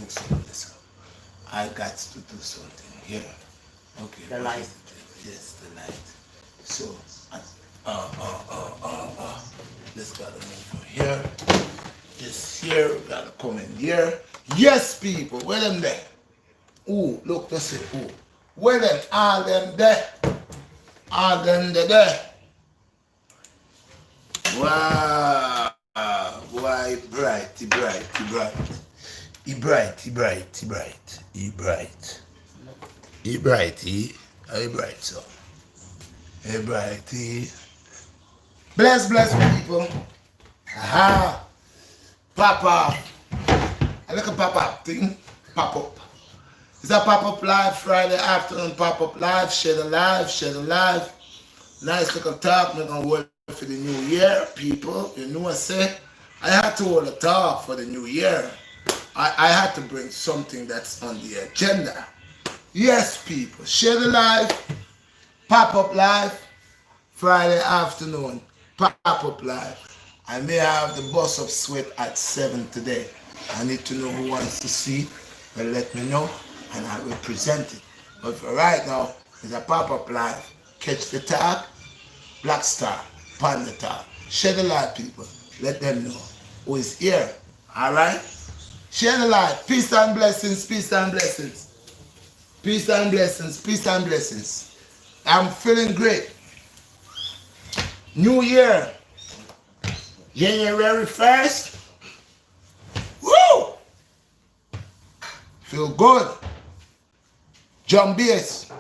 do something. I got to do something here. Okay. The light. Yes, the light. So, uh, uh, uh, uh, uh. This gotta move from here. This here gotta come in here. Yes, people, where them there? Ooh, look, that's it. Ooh, where them? All them there. All them there. Wow, why bright, he bright, he bright. He bright, he bright, he bright, he bright. He bright, he bright, so. He bright, he. Bless, bless people. Aha. Pop up. I look at pop up thing. Pop up. It's a pop up live Friday afternoon. Pop up live. Share the live. Share the live. Nice little talk. We're gonna work for the new year, people. You know what I say? I had to hold a talk for the new year. I had to bring something that's on the agenda. Yes, people. Share the live. Pop up live. Friday afternoon. Pop up live. I may have the bus of sweat at 7 today. I need to know who wants to see. Well, let me know and I will present it. But for right now, it's a pop-up live. Catch the tag, Blackstar, pan the tag. Share the live, people. Let them know who is here. Alright? Share the live. Peace and blessings, peace and blessings. Peace and blessings, peace and blessings. I'm feeling great. New year. January 1st. Woo! Feel good. Jump bass.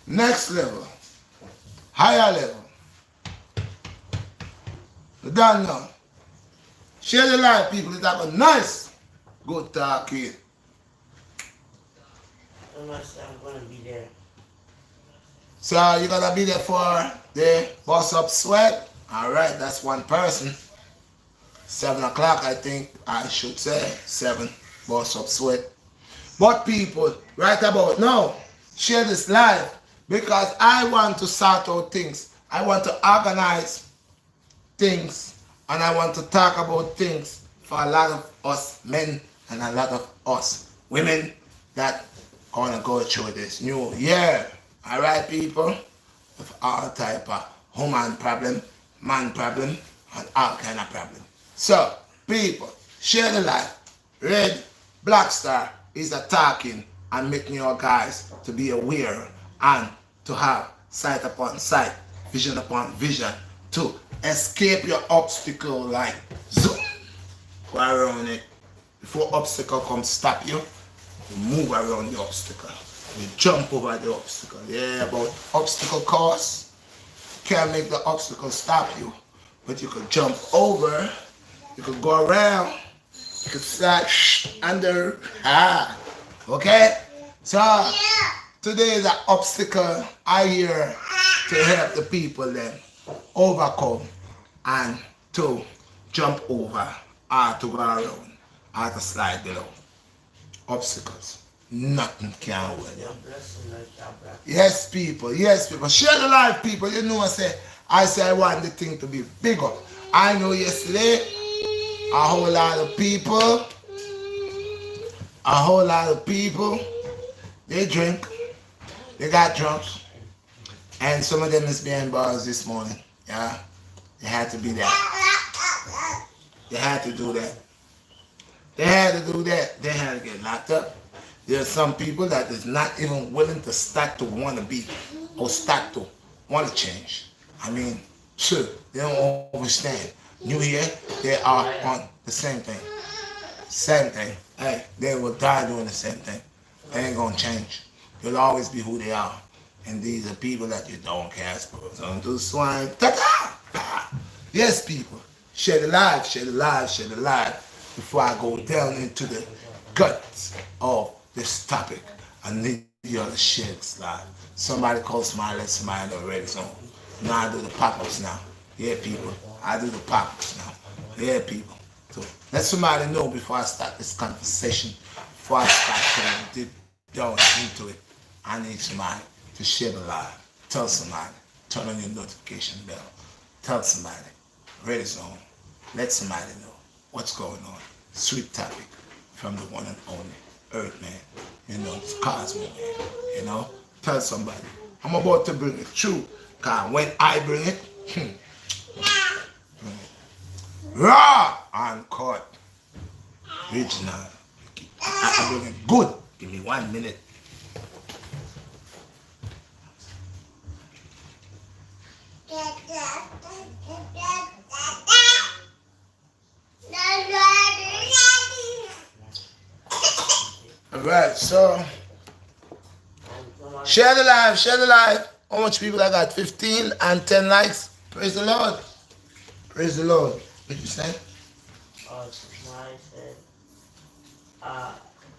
Next level. Higher level. We're done now. Share the life, people. It's have a nice good talk here. I'm gonna be there. So you're gonna be there for the boss up sweat. Alright, that's one person. 7 o'clock, I think I should say. 7, boss up sweat. But people, right about now, share this live because I want to sort out things. I want to organize things and I want to talk about things for a lot of us men and a lot of us women that gonna go through this new year. Alright, people? With all type of human problem, man problem, and all kind of problem. So, people, share the life. Red Blackstar is attacking and making your guys to be aware and to have sight upon sight, vision upon vision, to escape your obstacle like zoom. Go around it. Before obstacle comes stop you, you move around the obstacle. You jump over the obstacle. Yeah, about obstacle course. Can't make the obstacle stop you. But you could jump over. You could go around. You could start under. Okay? So, today is an obstacle I here to help the people then overcome and to jump over or to go around or to slide below. Obstacles. Nothing can hold you. Yes, people. Yes, people. Share the life, people. You know I say I want the thing to be bigger. I know yesterday a whole lot of people, they drink, they got drunk, and some of them is behind bars this morning. Yeah, they had to be that. They had to do that. They had to do that. They had to get locked up. There are some people that is not even willing to start to want to be or start to want to change. I mean, sure, they don't understand. New Year, they are on the same thing. Same thing. Hey, they will die doing the same thing. They ain't gonna change. They'll always be who they are. And these are people that you don't cast for. Don't do swine. Ta-ta! Yes, people. Share the live, share the live, share the live. Before I go down into the guts of this topic, I need you to share this live. Somebody call Smile, let Smile already. So now I do the pop-ups now. Yeah, people. I do the pop-ups now. Yeah, people. So let somebody know before I start this conversation, before I start going deep down into it. I need somebody to share the live. Tell somebody. Turn on your notification bell. Tell somebody. Ready zone. Let somebody know what's going on. Sweet topic. from the one and only Earth Man. You know, it's Cosmo Man. You know, tell somebody. I'm about to bring it true. Cause when I bring it, raw and cut. Original. I bring it good. Give me 1 minute. Alright, so share the live, share the live. How much people I got? 15 and 10 likes. Praise the Lord. Praise the Lord. What did you say? Somebody said,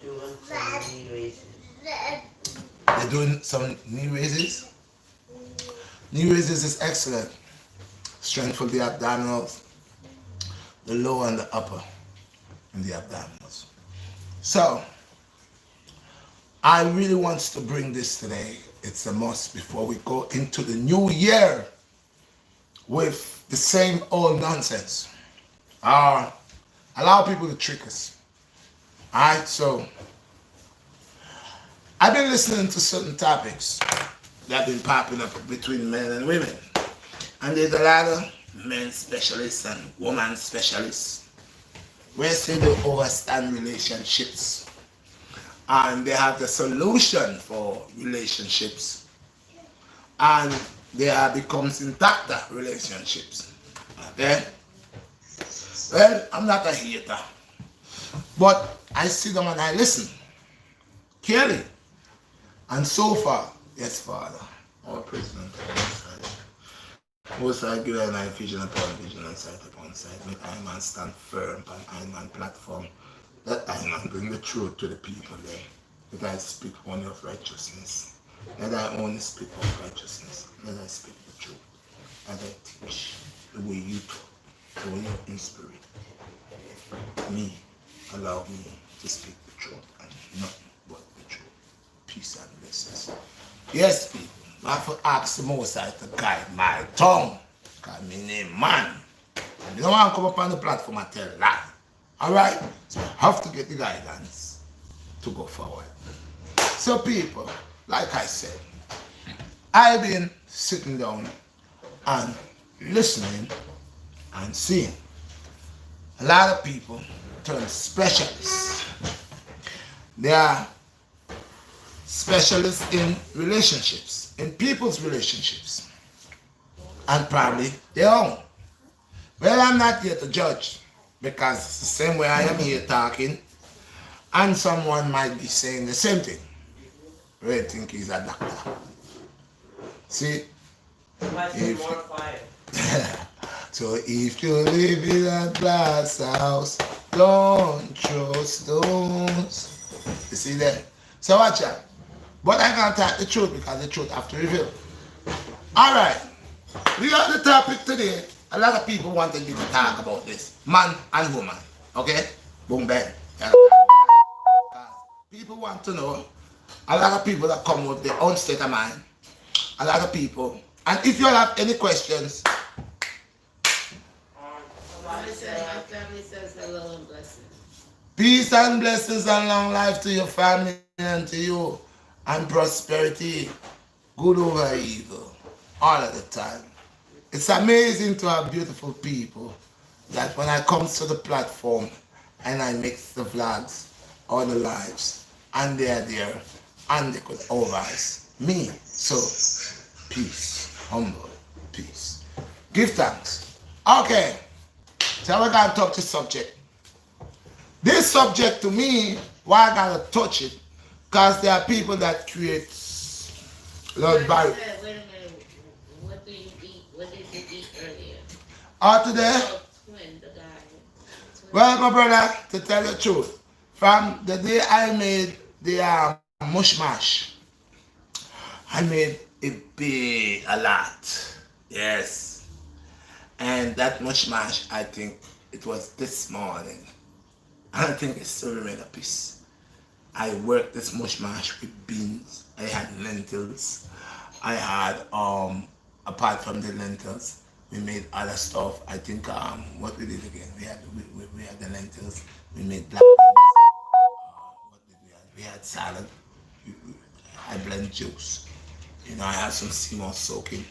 doing some knee raises. They're doing some knee raises. Knee raises is excellent. Strength for the abdominals, the lower and the upper in the abdominals. So, I really want to bring this today. It's a must before we go into the new year with the same old nonsense. Allow people to trick us. Alright, so I've been listening to certain topics that have been popping up between men and women. And there's a lot of men specialists and woman specialists where say they overstand relationships and they have the solution for relationships and they are becomes intact relationships. Okay? Well, I'm not a hater, but I sit down and I listen clearly. And so far, yes, Father, our President, most I give an vision upon vision and sight upon sight. Make I man stand firm on I man platform. That I man bring the truth to the people there. That I speak only of righteousness. That I only speak of righteousness. That I speak the truth. That I teach the way you talk, the way you inspire me. Allow me to speak the truth and nothing but the truth. Peace and blessings. Yes, people. I have to ask the Most High to guide my tongue. Because my name man. And you don't want to come up on the platform and tell a lie. Alright? So I have to get the guidance to go forward. So people, like I said, I've been sitting down and listening and seeing a lot of people turn specialists. They are specialists in relationships, in people's relationships, and probably their own. Well, I'm not here to judge, because it's the same way I am here talking, and someone might be saying the same thing. They think he's a doctor. See? If, more fire. so if you live in a glass house, don't throw stones. You see that? So watch out. But I can't talk the truth because the truth have to reveal. Alright. We got the topic today. A lot of people wanted me to talk about this. Man and woman. Okay? Boom bang. People want to know. A lot of people that come with their own state of mind. A lot of people. And if you have any questions. My family says hello and blessings. Peace and blessings and long life to your family and to you. And prosperity. Good over evil. All of the time. It's amazing to have beautiful people that when I come to the platform and I mix the vlogs or the lives and they are there and they could overrise me. So, peace, humble, peace. Give thanks. Okay, so we're going to talk to subject. This subject to me, why I got to touch it? Because there are people that create Lord Barry. Wait a minute. What do you eat? What did you eat earlier? Today? Oh, twin, the guy. Twin. Well, my brother, to tell the truth, from the day I made the mush mash, I made it big a lot. Yes. And that mush mash, I think it was this morning. I think it still remained a piece. I worked this mush mash with beans. I had lentils. I had, apart from the lentils, we made other stuff. I think, what we did again, we had the lentils. We made black beans. salad. I blend juice. I have some Seymour soaking.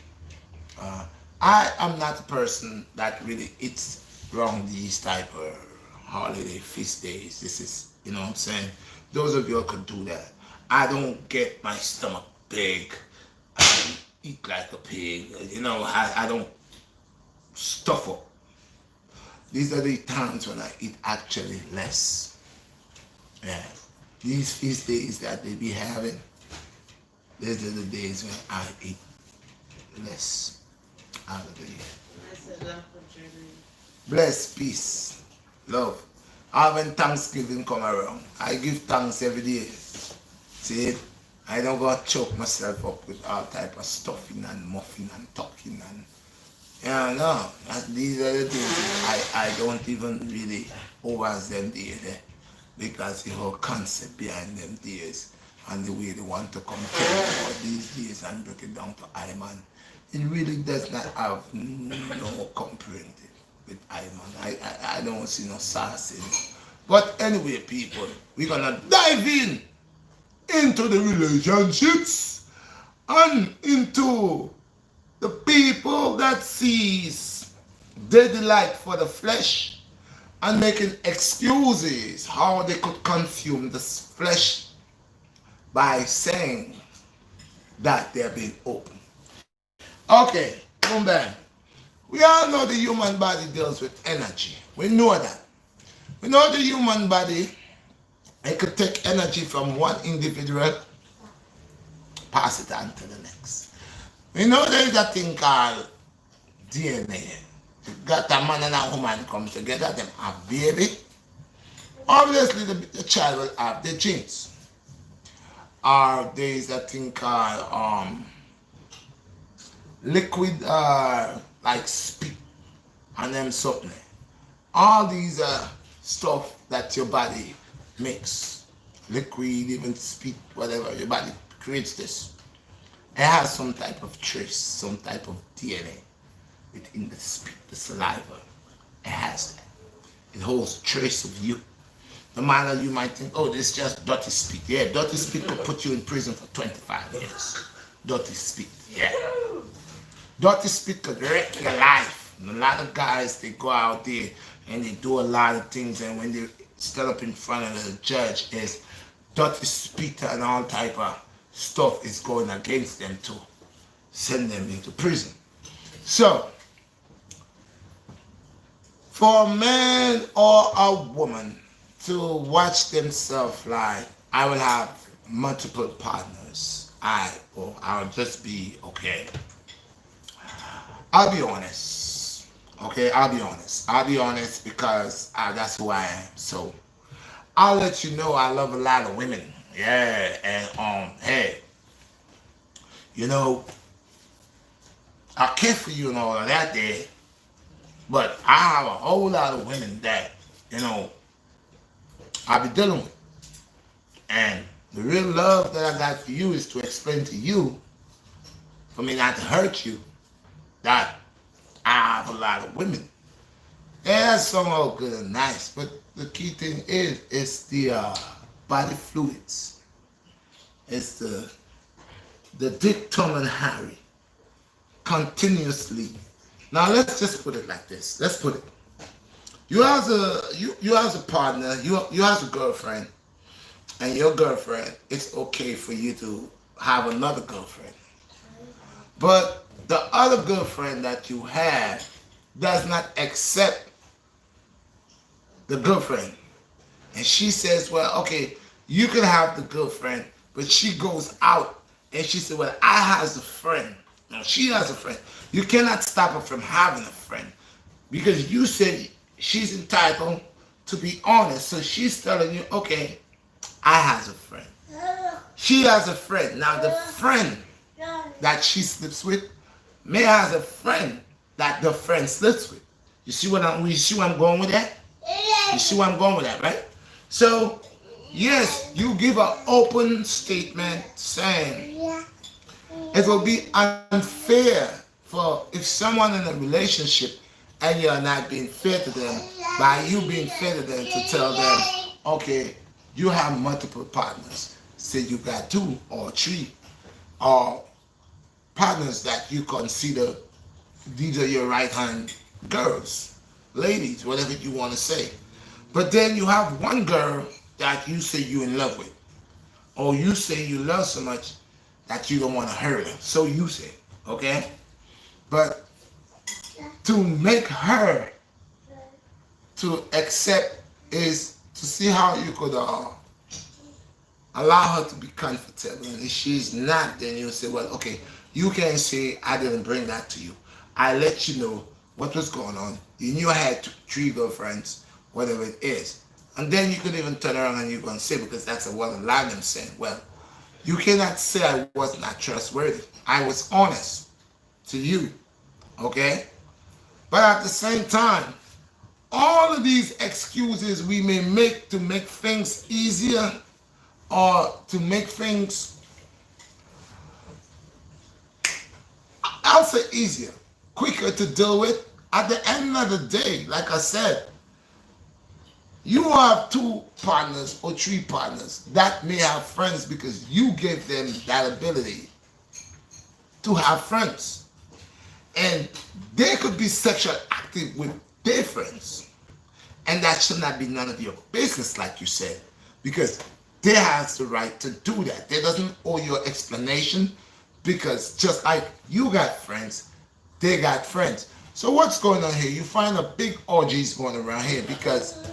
Uh, I am not a person that really eats around these type of holiday feast days. This is, what I'm saying. Those of you who could do that. I don't get my stomach big. I don't eat like a pig. I don't stuff up. These are the times when I eat actually less. Yeah. These feast days that they be having, these are the days when I eat less. Hallelujah. Bless, peace, love. When Thanksgiving come around, I give thanks every day. See it? I don't go choke myself up with all type of stuffing and muffin and tucking and no. These are the things I don't even really overuse them days because the whole concept behind them days and the way they want to come about these days and break it down to Iman. It really does not have no comprehension with Iman. I don't see no sauce in it. But anyway, people, we're gonna dive into the relationships and into the people that sees their delight for the flesh and making excuses how they could consume this flesh by saying that they're being open. Okay, come back. We all know the human body deals with energy. We know that. We know the human body, it could take energy from one individual, pass it on to the next. We know there is a thing called DNA. You got a man and a woman come together, them have baby. Obviously the child will have the genes. Or there is a thing called liquid like spit and them something. All these are stuff that your body makes. Liquid, even spit, whatever, your body creates this. It has some type of trace, some type of DNA within the spit, the saliva. It has that. It holds a trace of you. No matter you might think, oh, this is just dirty spit. Yeah, dirty spit could put you in prison for 25 years. Dirty spit, yeah. Dirty spit could wreck your life. And a lot of guys, they go out there and they do a lot of things, and when they stand up in front of the judge, is dirty spit and all type of stuff is going against them to send them into prison. So, for a man or a woman to watch themselves like, I will have multiple partners, I'll just be okay. I'll be honest. Okay, I'll be honest. I'll be honest because that's who I am. So I'll let you know I love a lot of women. Yeah, and hey, I care for you and all of that there. But I have a whole lot of women that, I'll be dealing with. And the real love that I got for you is to explain to you, for me not to hurt you, that I have a lot of women. Yeah, that's all good and nice, but the key thing is, it's the body fluids. It's the Dick, Tom, and Harry continuously. Now let's just put it like this. Let's put it. You as a partner, you as a girlfriend, and your girlfriend, it's okay for you to have another girlfriend. But the other girlfriend that you have does not accept the girlfriend. And she says, well, okay, you can have the girlfriend, but she goes out and she said, well, I has a friend. No, she has a friend. You cannot stop her from having a friend because you said she's entitled to be honest. So she's telling you, okay, I has a friend. She has a friend. Now the friend that she sleeps with may has a friend that the friend sleeps with. You see where I'm going with that? You see where I'm going with that, right? So, yes, you give an open statement saying it will be unfair for if someone in a relationship and you're not being fair to them, by you being fair to them to tell them, okay, you have multiple partners. say you got two or three or partners that you consider these are your right hand girls, ladies, whatever you want to say. But then you have one girl that you say you in love with, or you say you love so much that you don't want to hurt her. So you say, okay? But to make her to accept is to see how you could allow her to be comfortable. And if she's not, then you say, well, okay, you can say I didn't bring that to you. I let you know what was going on. You knew I had three girlfriends, whatever it is. And then you could even turn around and you're going to say, because that's what a lot of them saying, well, you cannot say I was not trustworthy. I was honest to you, okay? But at the same time, all of these excuses we may make to make things easier or to make things, I'll say easier, quicker to deal with. At the end of the day, like I said, you have two partners or three partners that may have friends because you gave them that ability to have friends. And they could be sexually active with their friends. And that should not be none of your business, like you said, because they have the right to do that. They doesn't owe your explanation because just like you got friends, they got friends. So what's going on here? You find a big orgies going around here because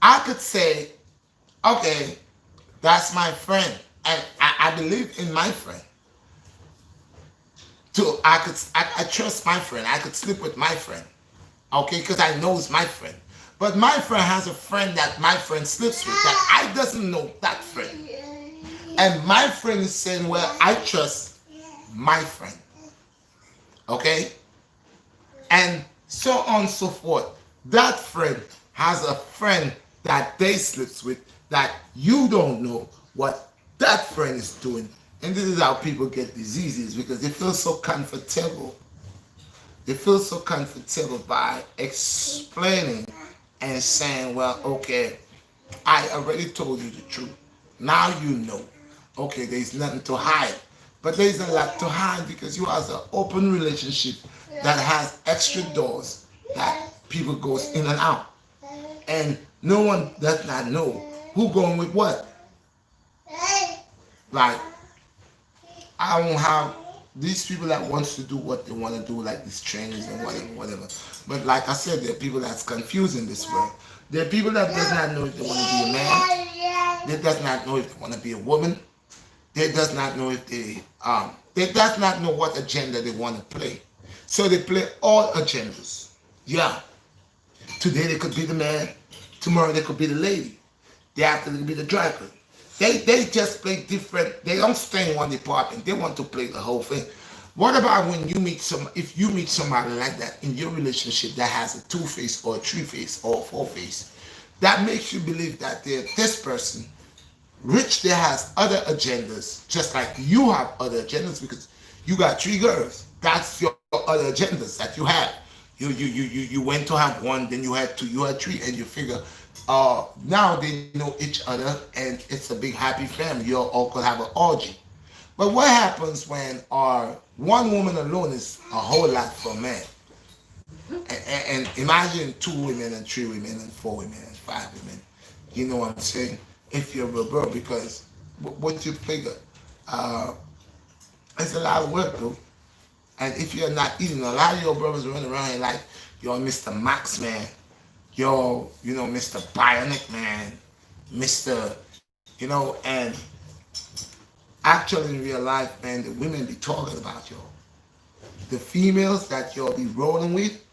I could say, okay, that's my friend, and I believe in my friend. So I trust my friend. I could sleep with my friend, okay, because I know it's my friend. But my friend has a friend that my friend sleeps with that I doesn't know that friend, and my friend is saying, well, I trust my friend, okay, and so on and so forth. That friend has a friend that they sleeps with that you don't know what that friend is doing. And this is how people get diseases because they feel so comfortable. They feel so comfortable by explaining and saying, well, okay, I already told you the truth. Now you know. Okay, there's nothing to hide. But there's a lot to hide because you have an open relationship that has extra doors that people goes in and out. And no one does not know who going with what. Like, I don't have these people that wants to do what they want to do, like these trainings and whatever. But like I said, there are people that's confused in this world. There are people that does not know if they want to be a man. They does not know if they want to be a woman. They does not know if they does not know what agenda they want to play. So they play all agendas. Yeah. Today they could be the man. Tomorrow they could be the lady. Day after they could be the driver. They just play different. They don't stay in one department. They want to play the whole thing. What about when you meet if you meet somebody like that in your relationship that has a two-face or a three-face or a four-face, that makes you believe that this person, which there has other agendas, just like you have other agendas because you got three girls. That's your other agendas that you have. You went to have one, then you had two, you had three, and you figure now they know each other and it's a big happy family. You all could have an orgy. But what happens when one woman alone is a whole lot for a man? And imagine two women and three women and four women and five women. You know what I'm saying? If you're a real girl, because what you figure, it's a lot of work, though. And if you're not eating, a lot of your brothers running around here like you're Mr. Max Man, you're, Mr. Bionic Man, Mr. And actually in real life, man, the women be talking about y'all. The females that y'all be rolling with,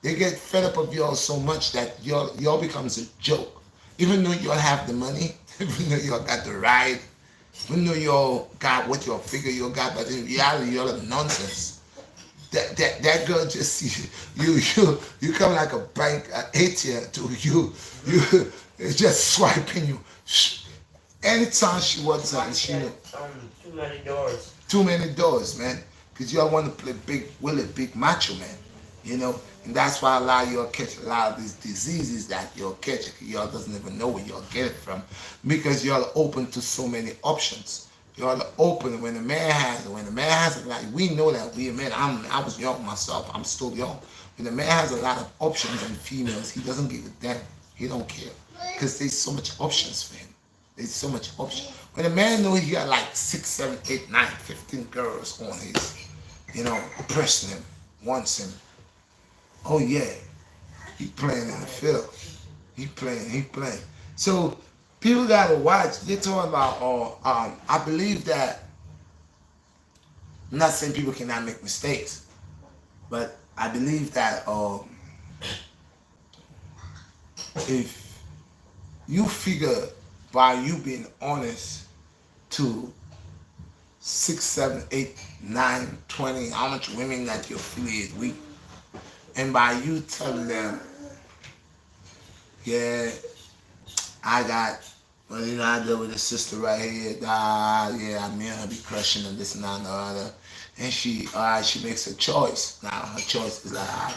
they get fed up of y'all so much that y'all becomes a joke. Even though y'all have the money, even though y'all got the ride, even though y'all got what y'all figure y'all got, but in reality y'all are nonsense. That girl just you come like a bank ATM to you just swiping you. Anytime she wants something, she know. Too many doors. Too many doors, man. Because y'all want to play big Willie, big macho man. You know, and that's why a lot of y'all catch a lot of these diseases that y'all catch. Y'all doesn't even know where y'all get it from because y'all are open to so many options. Y'all are open when a man has it, like we know that we men. I was young myself. I'm still young. When a man has a lot of options and females, he doesn't give a damn. He don't care because there's so much options for him. There's so much option. When a man knows he got like 6, 7, 8, 9, 15 girls on his, pressing him, wants him. Oh yeah, he playing in the field. He playing. So people gotta watch. They're talking about. I believe that. I'm not saying people cannot make mistakes, but I believe that if you figure by you being honest to 6, 7, 8, 9, 20, how much women that you affiliate with, and by you telling them, yeah, I got, well, I deal with a sister right here, yeah, me and her be crushing and this and that and the other. And she makes a choice. Now, her choice is like,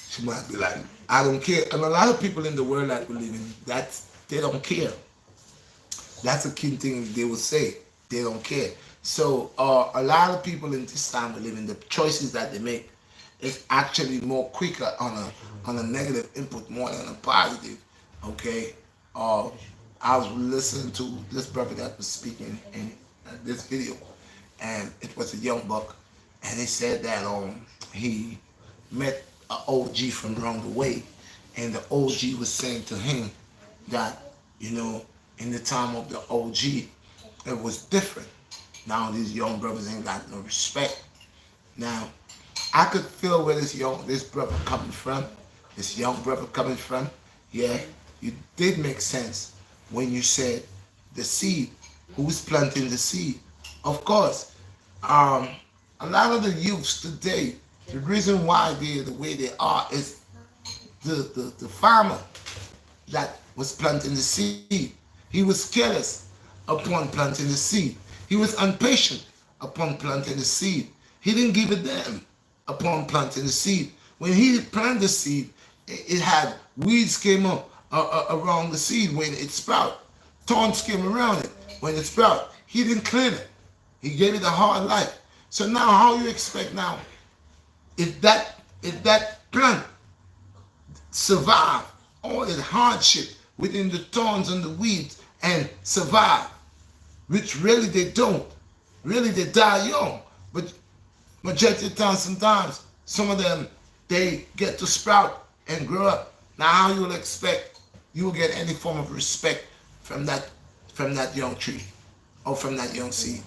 she might be like, I don't care. And a lot of people in the world that we live in, they don't care. That's a key thing they will say. They don't care. So a lot of people in this time we live in, the choices that they make is actually more quicker on a negative input more than a positive. Okay. I was listening to this brother that was speaking in this video, and it was a young buck, and he said that he met an OG from around the way, and the OG was saying to him that in the time of the OG it was different. Now these young brothers ain't got no respect. Now I could feel where this brother coming from, this young brother coming from. Yeah, you did make sense when you said the seed. Who's planting the seed? Of course, a lot of the youths today, the reason why they're the way they are is the farmer that was planting the seed. He was careless upon planting the seed. He was impatient upon planting the seed. He didn't give a damn upon planting the seed. When he planted the seed, it had weeds came up around the seed when it sprouted. Thorns came around it when it sprouted. He didn't clean it. He gave it a hard life. So now how you expect now, if that plant survive all the hardship within the thorns and the weeds and survive, which really they don't. Really they die young. But majority of the time, sometimes some of them, they get to sprout and grow up. Now how you will expect you will get any form of respect from that young tree or from that young seed?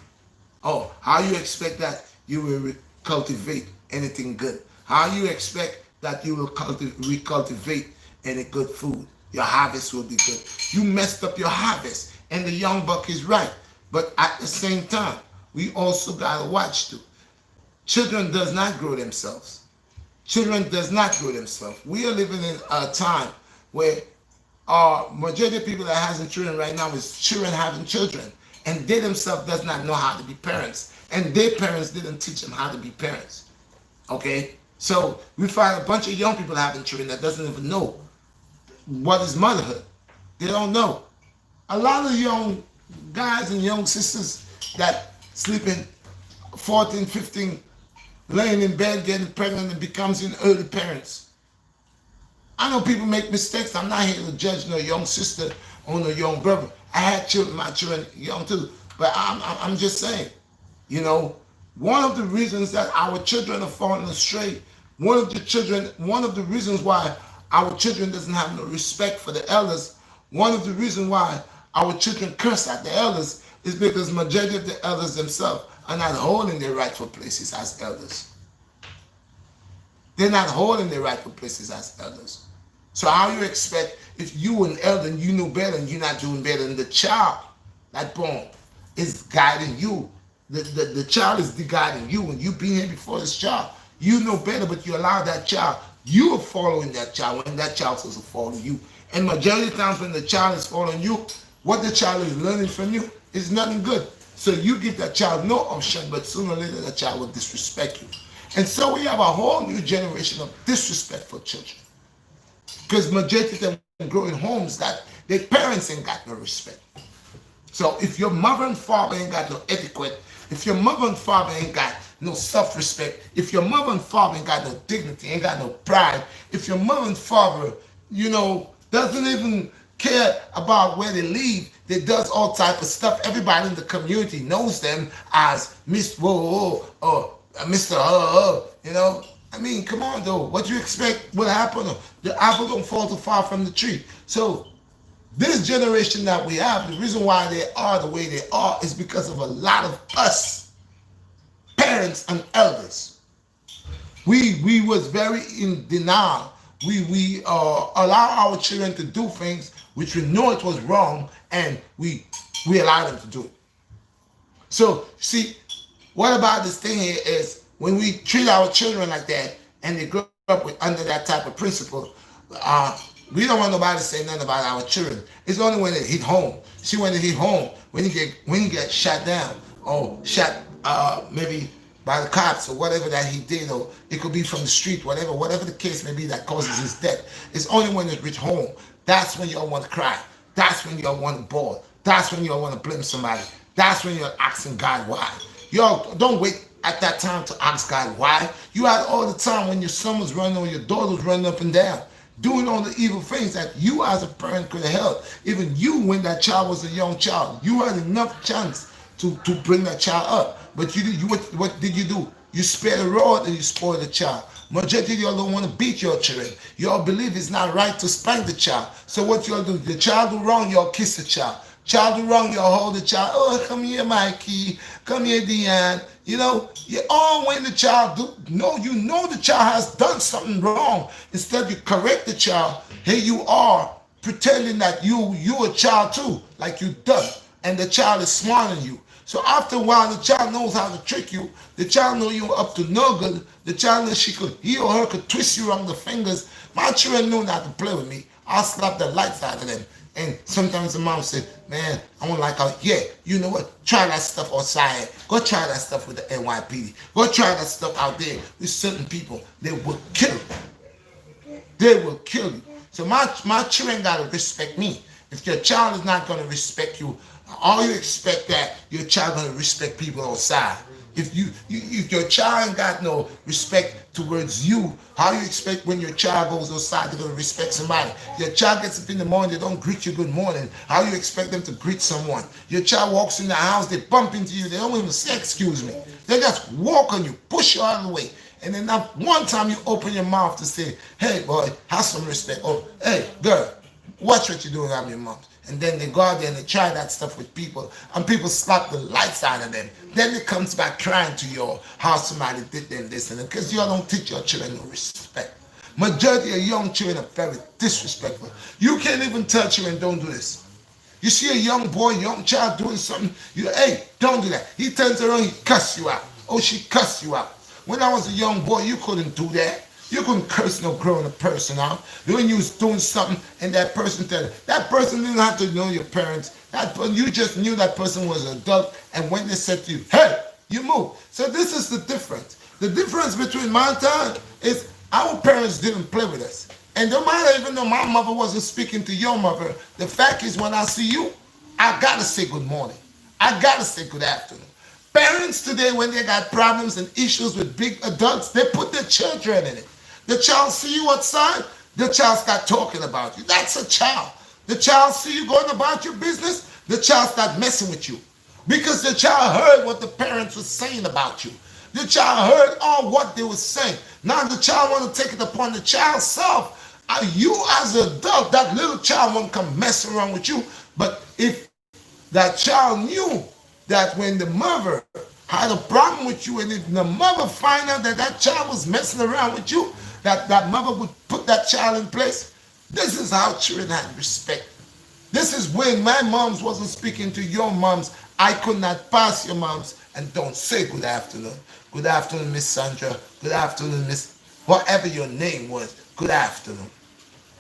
Oh, how you expect that you will cultivate anything good? How you expect that you will recultivate any good food? Your harvest will be good. You messed up your harvest, and the young buck is right. But at the same time, we also gotta watch too. Children does not grow themselves. Children does not grow themselves. We are living in a time where majority of people that hasn't children right now is children having children, and they themselves does not know how to be parents, and their parents didn't teach them how to be parents. Okay, so we find a bunch of young people having children that doesn't even know what is motherhood. They don't know. A lot of young guys and young sisters that sleeping 14, 15, laying in bed, getting pregnant, and becomes early parents. I know people make mistakes. I'm not here to judge no young sister or no young brother. I had children, my children young too. But I'm just saying, one of the reasons that our children are falling astray, one of the reasons why our children doesn't have no respect for the elders, one of the reasons why our children curse at the elders is because majority of the elders themselves are not holding their rightful places as elders. They're not holding their rightful places as elders. So how you expect if you an elder and you know better and you're not doing better than the child that born is guiding you. The child is guiding you, and you being here before this child. You know better, but you allow that child. You are following that child when that child is supposed to follow you. And majority of times when the child is following you, what the child is learning from you is nothing good. So you give that child no option, but sooner or later that child will disrespect you. And so we have a whole new generation of disrespectful children. Because majority of them grow in homes that their parents ain't got no respect. So if your mother and father ain't got no etiquette, if your mother and father ain't got no self-respect, if your mother and father ain't got no dignity, ain't got no pride, if your mother and father, doesn't even care about where they live, they does all type of stuff. Everybody in the community knows them as Mr. Whoa or Mr. I mean, come on though. What do you expect will happen? The apple don't fall too far from the tree. So this generation that we have, the reason why they are the way they are is because of a lot of us, parents and elders. We was very in denial. We allow our children to do things which we know it was wrong, and we allow them to do it. So see, what about this thing here is when we treat our children like that and they grow up with under that type of principle, we don't want nobody to say nothing about our children. It's only when they hit home. See, when they hit home, when you get shot down or shot maybe by the cops or whatever that he did, or it could be from the street, whatever the case may be that causes his death. It's only when it reach home. That's when y'all want to cry. That's when y'all want to bawl. That's when y'all want to blame somebody. That's when you're asking God why. Y'all don't wait at that time to ask God why. You had all the time when your son was running or your daughter was running up and down, doing all the evil things that you as a parent could have helped. Even you, when that child was a young child, you had enough chance to bring that child up. But what did you do? You spare the rod and you spoil the child. Majority of y'all don't want to beat your children. Y'all believe it's not right to spank the child. So what y'all do? The child do wrong, y'all kiss the child. Child do wrong, y'all hold the child. Oh, come here, Mikey. Come here, Deanne. You all when the child you know the child has done something wrong. Instead, you correct the child. Here you are pretending that you a child too, like you done, and the child is smarter than you. So after a while, the child knows how to trick you. The child knows you're up to no good. The child knows he or her could twist you around the fingers. My children know not to play with me. I'll slap the lights out of them. And sometimes the mom said, man, I don't like how, yeah, you know what? Try that stuff outside. Go try that stuff with the NYPD. Go try that stuff out there with certain people. They will kill you. They will kill you. So my children got to respect me. If your child is not going to respect you, all you expect that your child going to respect people outside. If your child ain't got no respect towards you, how you expect when your child goes outside they're going to respect somebody? Your child gets up in the morning, they don't greet you good morning. How you expect them to greet someone? Your child walks in the house, they bump into you, they don't even say excuse me. They just walk on you, push you out of the way. And then not one time you open your mouth to say, hey boy, have some respect. Or hey girl, watch what you're doing around your mom. And then they go out there and they try that stuff with people, and people slap the lights out of them. Then it comes back crying to you how somebody did them this and that, because you don't teach your children no respect. Majority of young children are very disrespectful. You can't even tell children don't do this. You see a young boy, young child doing something, hey, don't do that. He turns around, he cuss you out. Oh, she cuss you out. When I was a young boy, you couldn't do that. You couldn't curse no grown person out. When you was doing something and that person that person didn't have to know your parents. You just knew that person was an adult, and when they said to you, hey, you move. So this is the difference. The difference between my time is our parents didn't play with us. And no matter, even though my mother wasn't speaking to your mother, the fact is when I see you, I gotta say good morning. I gotta say good afternoon. Parents today, when they got problems and issues with big adults, they put their children in it. The child see you outside, the child start talking about you. That's a child. The child see you going about your business, the child start messing with you. Because the child heard what the parents were saying about you. The child heard all what they were saying. Now the child want to take it upon the child's self. You as an adult, that little child won't come messing around with you. But if that child knew that when the mother had a problem with you, and if the mother find out that that child was messing around with you, that mother would put that child in place. This is how children had respect. This is when my moms wasn't speaking to your moms. I could not pass your moms and don't say good afternoon. Good afternoon, Miss Sandra. Good afternoon, Miss whatever your name was. Good afternoon.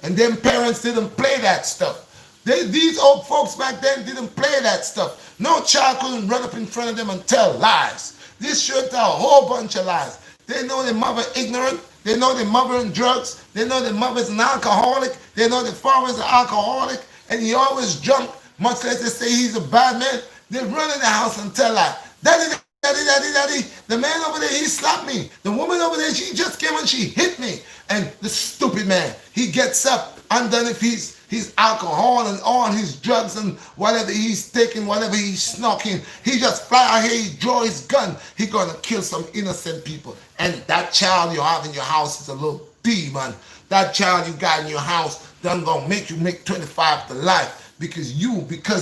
And then parents didn't play that stuff. These old folks back then didn't play that stuff. No child couldn't run up in front of them and tell lies. This should tell a whole bunch of lies. They know their mother ignorant. They know their mother in drugs. They know their mother's an alcoholic. They know their father's an alcoholic. And he always drunk, much less they say he's a bad man. They run in the house and tell her, daddy, daddy, daddy, daddy, the man over there, he slapped me. The woman over there, she just came and she hit me. And the stupid man, he gets up, undone if he's alcohol and all his drugs and whatever he's taking, whatever he's smoking, he just fly out here, he draw his gun, he gonna kill some innocent people. And that child you have in your house is a little demon. That child you got in your house done gonna make you make 25 to life because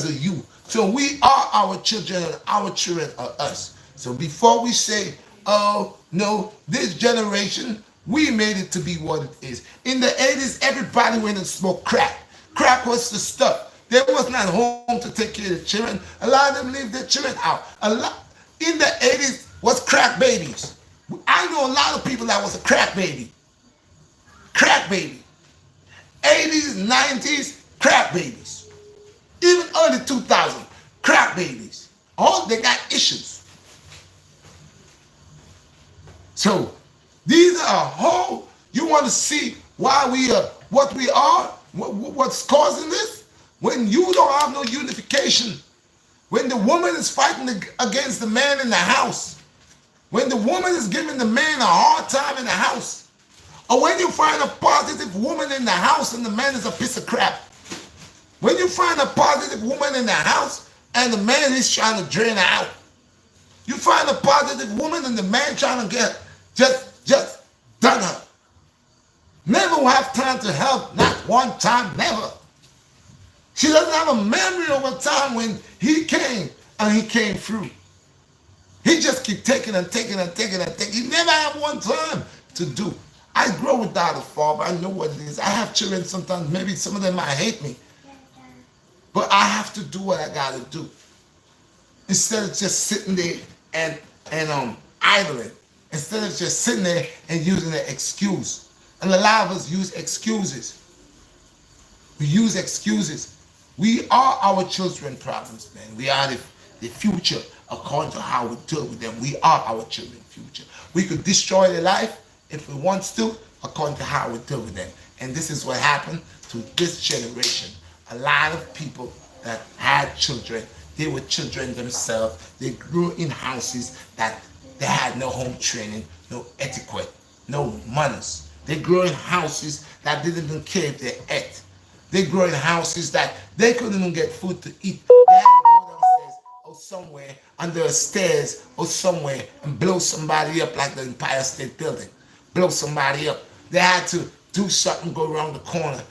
of you. So we are our children and our children are us. So before we say, oh no, this generation, we made it to be what it is. In the 80s, everybody went and smoked crack. Crack was the stuff. They was not home to take care of the children. A lot of them leave their children out. In the 80s was crack babies. I know a lot of people that was a crack baby. Crack baby. 80s, 90s, crack babies. Even early 2000s, crack babies. All they got issues. So these are whole. You want to see why we are what we are? What's causing this? When you don't have no unification, when the woman is fighting against the man in the house, when the woman is giving the man a hard time in the house, or when you find a positive woman in the house and the man is a piece of crap, when you find a positive woman in the house and the man is trying to drain her out, you find a positive woman and the man trying to get just done her. Never will have time to help, not one time, never. She doesn't have a memory of a time when he came and he came through. He just keep taking and taking and taking and taking. He never have one time to do. I grow without a father. I know what it is. I have children sometimes. Maybe some of them might hate me. But I have to do what I got to do. Instead of just sitting there and idling. Instead of just sitting there and using an excuse. And a lot of us use excuses. We use excuses. We are our children's problems, man. We are the future according to how we deal with them. We are our children's future. We could destroy their life if we want to, according to how we deal with them. And this is what happened to this generation. A lot of people that had children, they were children themselves. They grew in houses that they had no home training, no etiquette, no manners. They grew in houses that didn't even care if they ate. They grew in houses that they couldn't even get food to eat. They had to go downstairs or somewhere under the stairs or somewhere and blow somebody up like the Empire State Building. Blow somebody up. They had to do something, go around the corner.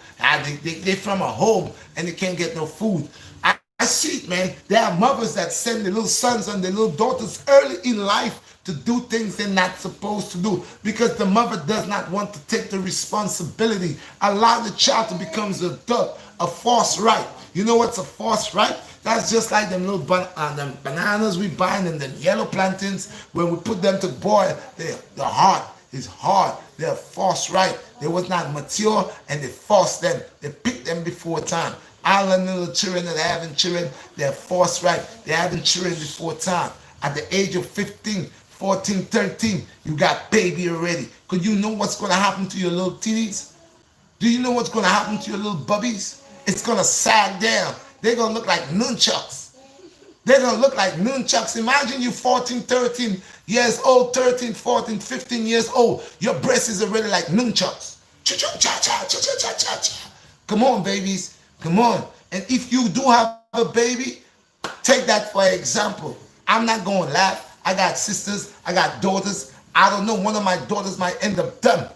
They're from a home and they can't get no food. I see it, man. There are mothers that send their little sons and their little daughters early in life to do things they're not supposed to do because the mother does not want to take the responsibility. Allow the child to become an adult, a false right. You know what's a false right? That's just like them little them bananas we buy and them yellow plantains. When we put them to boil, the heart is hard. They're false right. They was not mature and they forced them. They picked them before time. All the little children that are having children, they're forced right. They're having children before time. At the age of 15, 14, 13, you got baby already. Could you know what's going to happen to your little titties? Do you know what's going to happen to your little bubbies? It's going to sag down. They're going to look like nunchucks. They're going to look like nunchucks. Imagine you 14, 13 years old, 13, 14, 15 years old. Your breast is already like nunchucks. Come on, babies. Come on. And if you do have a baby, take that for example. I'm not going to laugh. I got sisters. I got daughters. I don't know. One of my daughters might end up dumb.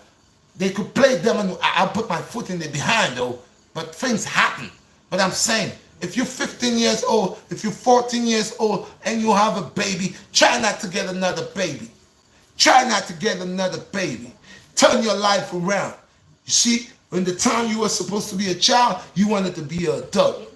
They could play dumb and I'll put my foot in their behind though. But things happen. But I'm saying, if you're 15 years old, if you're 14 years old and you have a baby, try not to get another baby. Try not to get another baby. Turn your life around. You see, when the time you were supposed to be a child, you wanted to be an adult.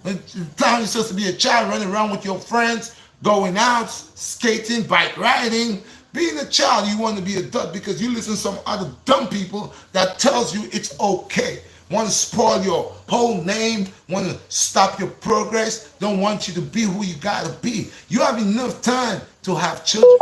When the time you're supposed to be a child, running around with your friends, going out, skating, bike riding. Being a child, you want to be an adult because you listen to some other dumb people that tells you it's okay. Want to spoil your whole name, want to stop your progress, don't want you to be who you got to be. You have enough time to have children.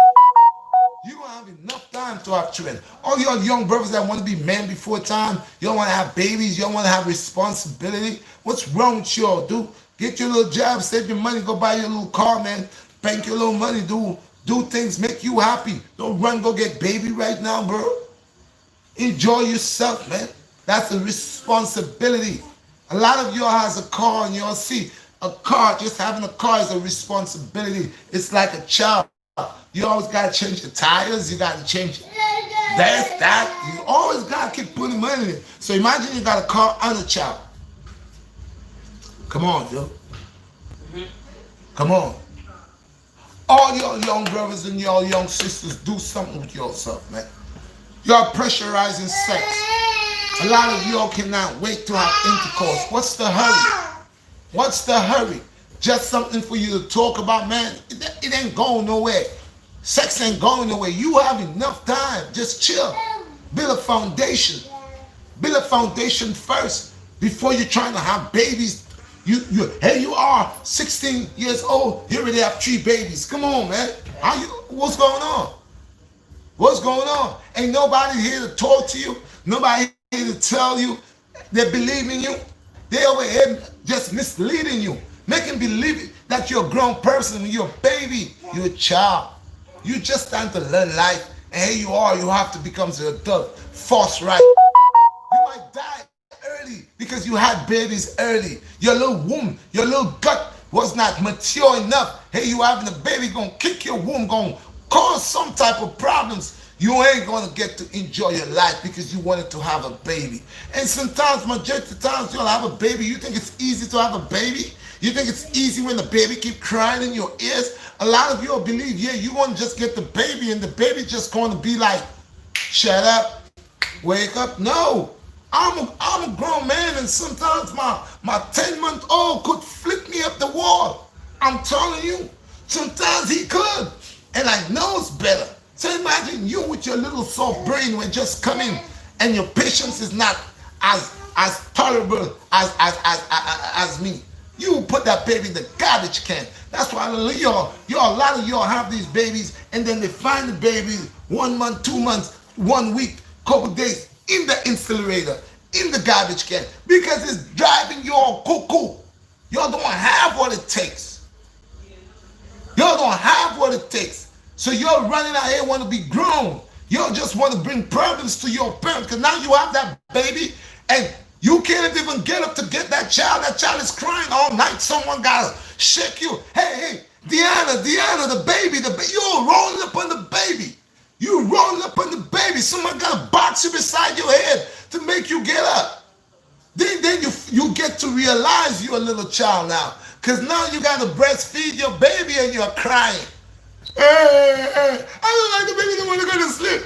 You don't have enough time time to have children. All your young brothers that want to be men before time, you don't want to have babies, you don't want to have responsibility. What's wrong with y'all, dude? Get your little job, save your money, go buy your little car, man. Bank your little money, do things, make you happy. Don't run, go get baby right now, bro. Enjoy yourself, man. That's a responsibility. A lot of y'all has a car and y'all see a car, just having a car is a responsibility. It's like a child. You always got to change the tires. You got to change this, that. You always got to keep putting money in it. So imagine you got a car and a child. Come on, Joe. Come on. All your young brothers and your young sisters, do something with yourself, man. Y'all pressurizing sex. A lot of y'all cannot wait to have intercourse. What's the hurry? What's the hurry? Just something for you to talk about, man. It ain't going nowhere. Sex ain't going nowhere. You have enough time. Just chill. Build a foundation. Build a foundation first before you're trying to have babies. Hey, you are 16 years old. You already have 3 babies. Come on, man. What's going on? What's going on? Ain't nobody here to talk to you. Nobody here to tell you they believe in you. They over here just misleading you. Making believe that you're a grown person. You're a baby. You're a child. You just starting to learn life. And here you are. You have to become an adult. False right. You might die early because you had babies early. Your little womb, your little gut was not mature enough. Hey, you having a baby gonna kick your womb, gonna cause some type of problems. You ain't gonna get to enjoy your life because you wanted to have a baby. And sometimes, majority of times, you'll have a baby. You think it's easy to have a baby? You think it's easy when the baby keep crying in your ears? A lot of you believe, yeah, you want to just get the baby and the baby just going to be like, shut up, wake up. No, I'm a grown man, and sometimes my 10-month-old could flip me up the wall. I'm telling you, sometimes he could, and I know it's better. So imagine you with your little soft brain when just come in, and your patience is not as tolerable as me. You put that baby in the garbage can. That's why a lot of y'all have these babies, and then they find the baby 1 month, 2 months, 1 week, couple days in the incinerator, in the garbage can, because it's driving you all cuckoo. Y'all don't have what it takes. Y'all don't have what it takes. So you're running out here want to be grown. You just want to bring problems to your parents because now you have that baby and you can't even get up to get that child. That child is crying all night. Someone got to shake you. Hey, Deanna, the baby. You're rolling up on the baby. You rolling up on the baby. Someone got to box you beside your head to make you get up. Then you get to realize you're a little child now. Because now you got to breastfeed your baby and you're crying. I don't like the baby, don't want to go to sleep.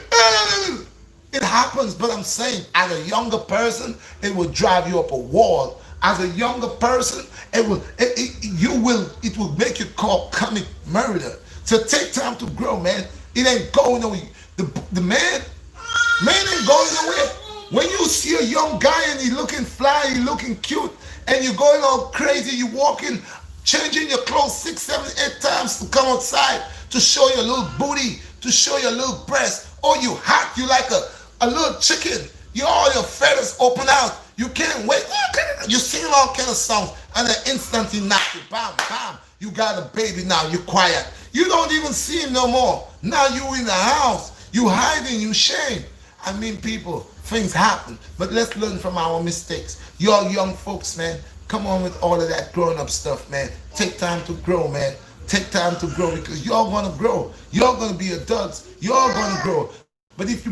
It happens, but I'm saying, as a younger person, it will drive you up a wall. As a younger person, it will make you call commit murder. So take time to grow, man. It ain't going nowhere. The man ain't going nowhere. When you see a young guy and he looking fly, he looking cute, and you're going all crazy, you walking, changing your clothes 6, 7, 8 times to come outside to show your little booty, to show your little breast. Oh, you hot, you like a little chicken. All your feathers open out. You can't wait. You're singing all kind of songs, and then instantly knock you. Bam, bam. You got a baby now. You're quiet. You don't even see him no more. Now you in the house. You hiding. You shame. I mean, people, things happen. But let's learn from our mistakes. Y'all young folks, man, come on with all of that grown-up stuff, man. Take time to grow, man. Take time to grow because you're going to grow. You're going to be adults. You're going to grow. But if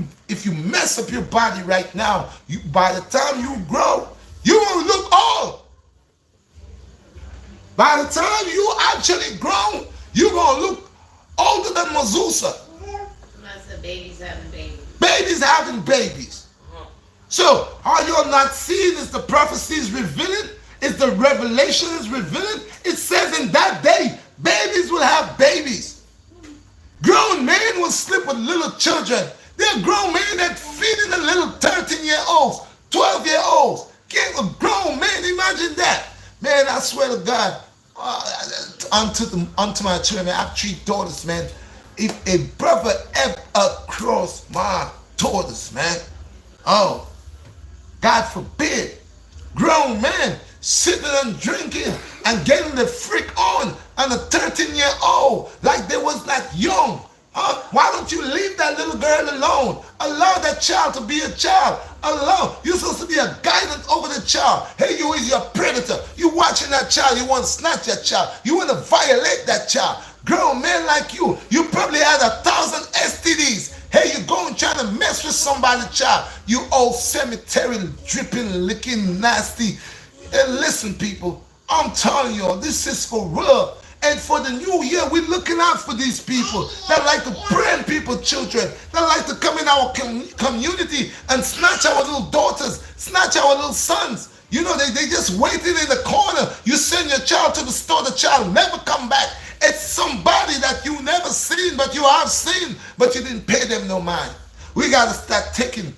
you mess up your body right now, by the time you grow, you will look old. By the time you actually grown, you're going to look older than Mazusa. Lots of babies having babies. Babies having babies. So, are you not seeing is the prophecy is revealing? Is the revelation is revealing? It says in that day, babies will have babies. Grown men will sleep with little children. There are grown men that feeding the little 13-year-olds, 12-year-olds. Get a grown man, imagine that. Man, I swear to God, unto my children, I have 3 daughters, man. if a brother ever cross my tortoise, man, oh, God forbid, grown men sitting and drinking and getting the freak on and a 13-year-old like they was like young. Huh? Why don't you leave that little girl alone? Allow that child to be a child. Allow. You're supposed to be a guidance over the child. Hey, you is your predator. You watching that child. You want to snatch that child. You want to violate that child. Grown men like you probably had 1,000 STDs. Hey, you going trying to mess with somebody's child. You old cemetery dripping, licking, nasty. And listen, people, I'm telling you, this is for real. And for the new year, we're looking out for these people that like to brand people's children, that like to come in our community and snatch our little daughters, snatch our little sons. You know, they just waiting in the corner. You send your child to the store, the child never come back. It's somebody that you never seen, but you have seen, but you didn't pay them no mind. We got to start taking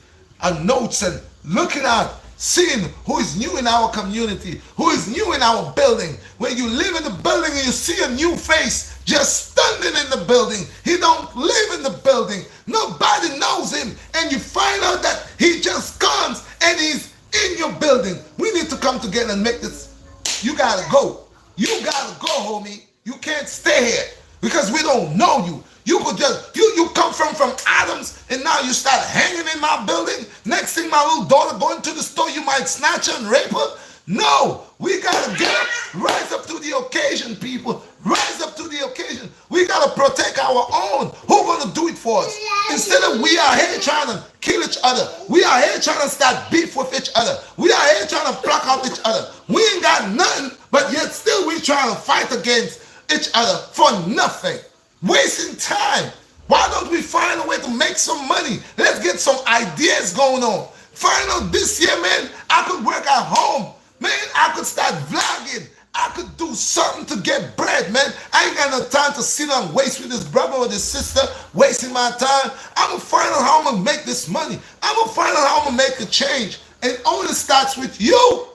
notes and looking out, seeing who is new in our community, who is new in our building. When you live in the building and you see a new face just standing in the building, he don't live in the building. Nobody knows him, and you find out that he just comes and he's in your building. We need to come together and make this. You gotta go. You gotta go, homie. You can't stay here because we don't know you. You could just, you come from Adams and now you start hanging in my building. Next thing my little daughter going to the store, you might snatch her and rape her. No, we gotta get up, rise up to the occasion, people. Rise up to the occasion. We gotta protect our own. Who's gonna do it for us? Instead of we are here trying to kill each other. We are here trying to start beef with each other. We are here trying to pluck out each other. We ain't got nothing, but yet still we trying to fight against each other for nothing. Wasting time. Why don't we find a way to make some money? Let's get some ideas going on. Find out this year, man, I could work at home. Man, I could start vlogging. I could do something to get bread, man. I ain't got no time to sit and waste with this brother or this sister, wasting my time. I'm going to find out how I'm going to make this money. I'm going to find out how I'm going to make a change. And it only starts with you.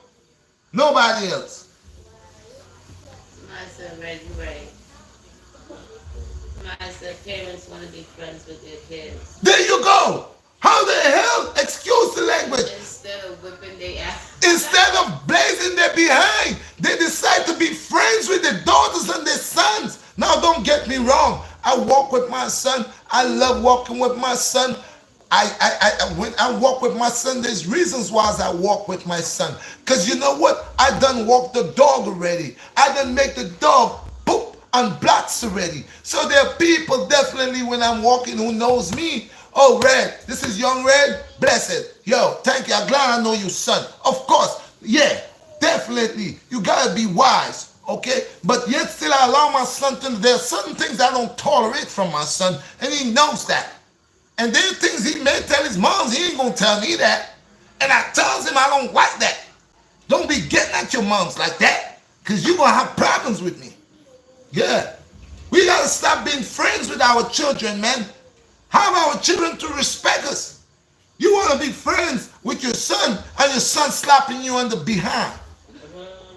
Nobody else. My son, right, you're right. My son, parents want to be friends with their kids. There you go. How the hell, excuse the language, Instead of whipping their ass. instead of blazing their behind, they decide to be friends with their daughters and their sons. Now, don't get me wrong. I walk with my son. I love walking with my son. When I walk with my son, there's reasons why I walk with my son. Because you know what? I done walked the dog already. I done make the dog poop on blocks already. So there are people definitely when I'm walking who knows me. Oh, Red, this is young Red. Blessed. Yo, thank you. I'm glad I know you, son. Of course. Yeah, definitely. You got to be wise. Okay? But yet still I allow my son to, there are certain things I don't tolerate from my son. And he knows that. And there are things he may tell his moms. He ain't going to tell me that. And I tells him I don't like that. Don't be getting at your moms like that. Because you're going to have problems with me. Yeah. We got to stop being friends with our children, man. Have our children to respect us. You want to be friends with your son and your son slapping you on the behind.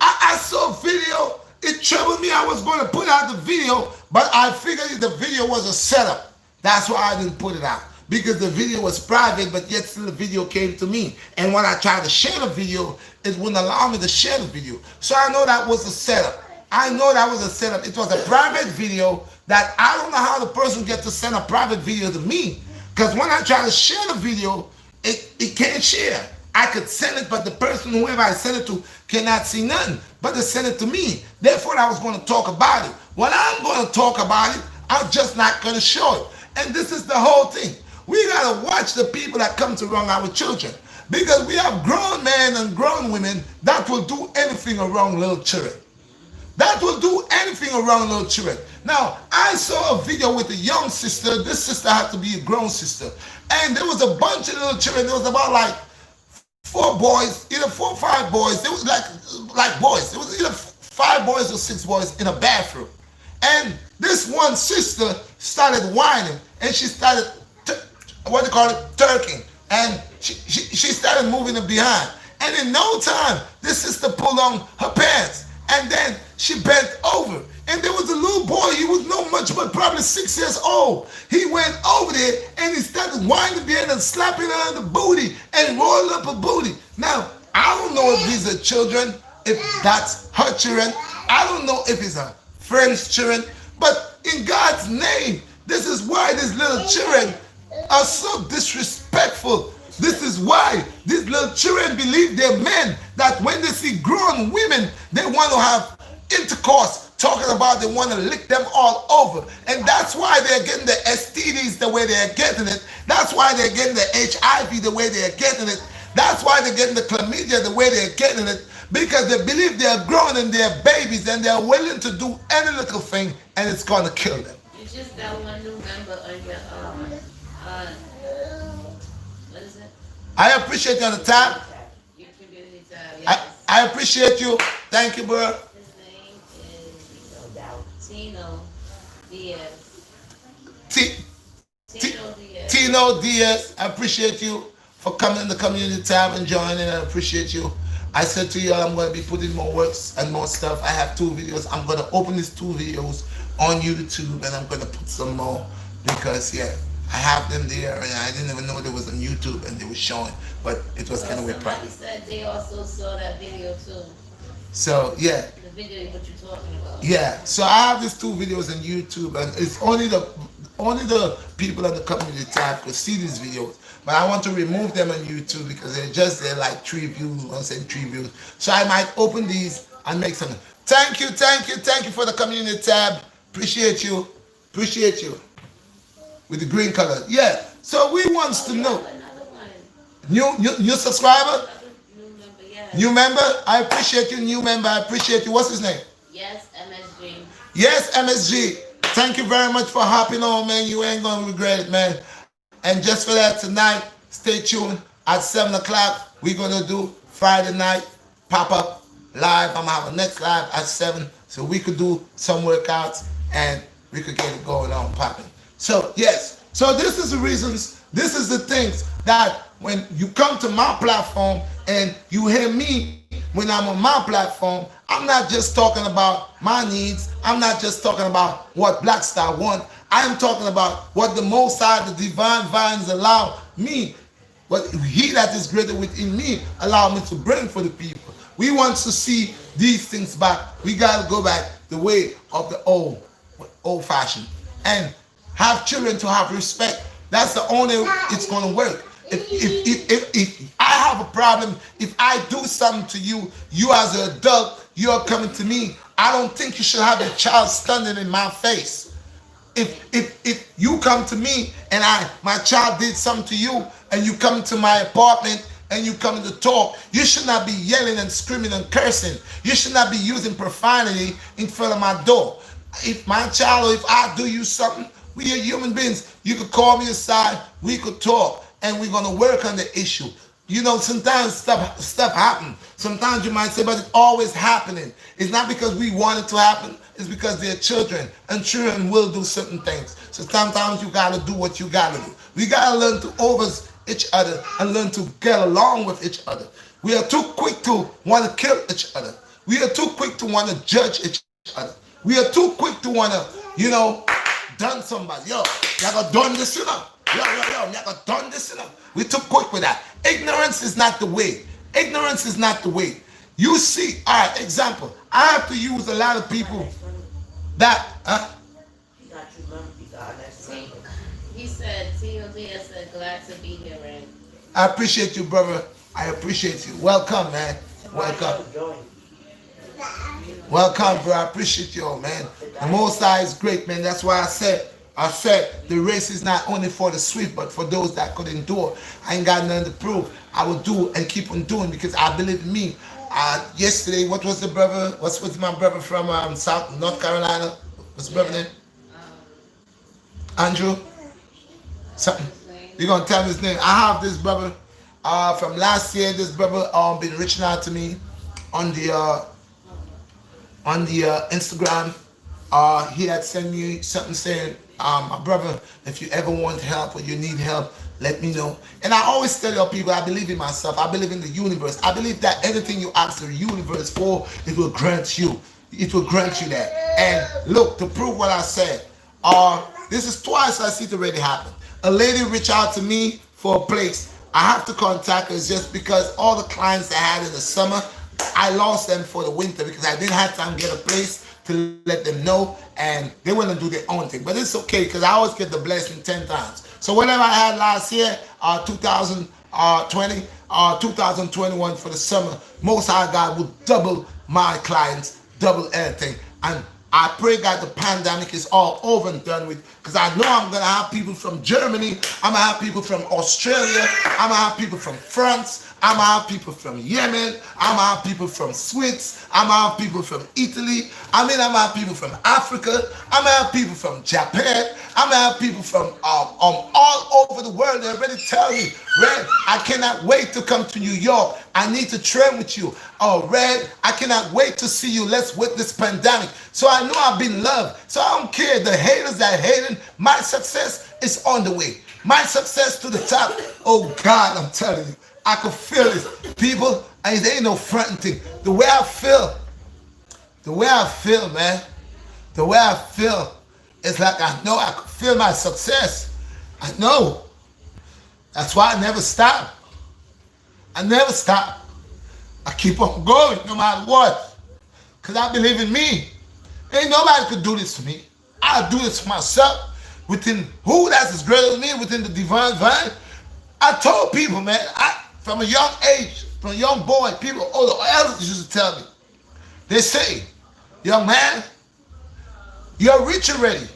I saw a video. It troubled me. I was going to put out the video, but I figured the video was a setup. That's why I didn't put it out. Because the video was private, but yet still the video came to me. And when I tried to share the video, it wouldn't allow me to share the video. So I know that was a setup. I know that was a setup. It was a private video that I don't know how the person gets to send a private video to me. Because when I try to share the video, it can't share. I could send it, but the person, whoever I send it to, cannot see nothing. But they send it to me. Therefore, I was going to talk about it. When I'm going to talk about it, I'm just not going to show it. And this is the whole thing. We got to watch the people that come to wrong our children. Because we have grown men and grown women that will do anything around little children. That will do anything around little children. Now, I saw a video with a young sister. This sister had to be a grown sister. And there was a bunch of little children. There was about like 4 boys, either 4 or 5 boys. It was like boys. It was either 5 boys or 6 boys in a bathroom. And this one sister started whining. And she started, twerking. And she started moving it behind. And in no time, this sister pulled on her pants. And then she bent over. And there was a little boy, he was no much but probably 6 years old. He went over there and he started whining there and slapping her in the booty and rolling up her booty. Now, I don't know if these are children, if that's her children. I don't know if it's her friend's children. But in God's name, this is why these little children are so disrespectful. This is why these little children believe they're men, that when they see grown women, they want to have intercourse, talking about they want to lick them all over. And that's why they're getting the STDs the way they're getting it. That's why they're getting the HIV the way they're getting it. That's why they're getting the chlamydia the way they're getting it. Because they believe they're grown and they're babies and they're willing to do any little thing and it's going to kill them. It's just that one new member on your uh what is it? I appreciate you on the tab. Your community tab. Yes. I appreciate you. Thank you, bro. His name is Tino Diaz. T- Tino Diaz. Tino Diaz, I appreciate you for coming in the community tab and joining. I appreciate you. I said to you, I'm going to be putting more works and more stuff. I have 2 videos. I'm going to open these 2 videos on YouTube and I'm going to put some more because, yeah, I have them there and I didn't even know they was on YouTube and they were showing, but it was kind of weird. Somebody said they also saw that video too. So, yeah. The video what you're talking about. Yeah, so I have these 2 videos on YouTube and it's only the people in the community tab could see these videos. But I want to remove them on YouTube because they're like 3 views, I'm saying 3 views. So I might open these and make some. Thank you for the community tab. Appreciate you. With the green color. Yeah. So we wants to know. Another one. New subscriber? Another new member, yes. New member? I appreciate you, new member. I appreciate you. What's his name? Yes, MSG. Yes, MSG. Thank you very much for hopping on, man. You ain't gonna regret it, man. And just for that, tonight, stay tuned. At 7 o'clock, we're gonna do Friday night pop-up live. I'm gonna have a next live at 7, so we could do some workouts and we could get it going on popping. So yes, so this is the reasons, this is the things that when you come to my platform and you hear me when I'm on my platform, I'm not just talking about my needs. I'm not just talking about what Blackstar want. I'm talking about what the Most High, the divine vines allow me, what he that is greater within me allow me to bring for the people. We want to see these things back. We got to go back the way of the old fashioned and have children to have respect. That's the only it's going to work. If I have a problem, if I do something to you, you as an adult, you're coming to me, I don't think you should have a child standing in my face. If you come to me and my child did something to you and you come to my apartment and you come to talk, you should not be yelling and screaming and cursing. You should not be using profanity in front of my door. If my child or if I do you something, we are human beings. You could call me aside, we could talk, and we're gonna work on the issue. You know, sometimes stuff happen. Sometimes you might say, but it's always happening. It's not because we want it to happen. It's because they're children, and children will do certain things. So sometimes you gotta do what you gotta do. We gotta learn to over each other and learn to get along with each other. We are too quick to want to kill each other. We are too quick to want to judge each other. We are too quick to want to, done somebody. Yo, y'all got done this, y'all got done this, We're too quick with that. Ignorance is not the way. Ignorance is not the way. You see, all right, example. I have to use a lot of people that, He said, TLD said, glad to be here, man. I appreciate you, brother. I appreciate you. Welcome, man. Welcome. Welcome, bro. I appreciate you all, man. The Most High is great, man. That's why I said the race is not only for the swift, but for those that could endure. I ain't got nothing to prove. I will do and keep on doing because I believe in me. Yesterday, what's with my brother from North Carolina? What's the brother name? Andrew? Something. You're going to tell me his name. I have this brother from last year. This brother been reaching out to me on the Instagram. He had sent me something saying, my brother, if you ever want help or you need help, let me know. And I always tell your people, I believe in myself. I believe in the universe. I believe that anything you ask the universe for, it will grant you. It will grant you that. And look, to prove what I said, this is twice I see it already happen. A lady reached out to me for a place. I have to contact her just because all the clients I had in the summer, I lost them for the winter because I didn't have time to get a place to let them know, and they want to do their own thing. But it's okay because I always get the blessing 10 times. So whatever I had last year, 2020, 2021 for the summer, Most High God will double my clients, double everything. And I pray God the pandemic is all over and done with, because I know I'm going to have people from Germany, I'm going to have people from Australia, I'm going to have people from France, I'm going to have people from Yemen, I'm going to have people from Swiss, I'm going to have people from Italy, I'm going to have people from Africa, I'm going to have people from Japan, I'm going to have people from all over the world. They already tell me, Red, I cannot wait to come to New York. I need to train with you. Oh, Red, I cannot wait to see you. Let's win this pandemic. So I know I've been loved. So I don't care. The haters that hating, my success is on the way. My success to the top. Oh, God, I'm telling you. I can feel it. People, and there ain't no fronting thing. The way I feel, man, the way I feel, it's like I know I can feel my success. I know. That's why I never stop. I never stop. I keep on going no matter what. Because I believe in me. Ain't nobody could do this to me. I'll do this for myself. Within who that's as great as me, within the divine vine. I told people, man, from a young age, from a young boy, people, the elders used to tell me. They say, young man, you're rich already.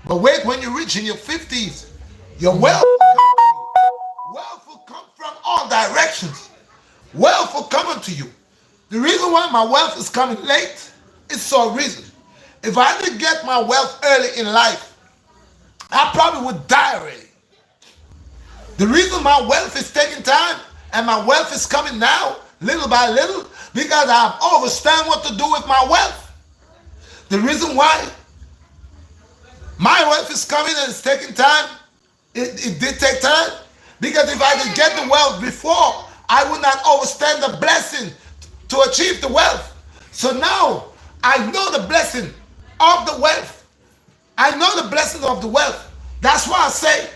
But wait, when you reach in your 50s, your wealth will come to you. Wealth will come from all directions. Wealth will come to you. The reason why my wealth is coming late is for a reason. If I didn't get my wealth early in life, I probably would die already. The reason my wealth is taking time and my wealth is coming now, little by little, because I've understand what to do with my wealth. The reason why my wealth is coming and it's taking time, it did take time, because if I could get the wealth before, I would not understand the blessing to achieve the wealth. So now, I know the blessing of the wealth. I know the blessing of the wealth. That's why I say,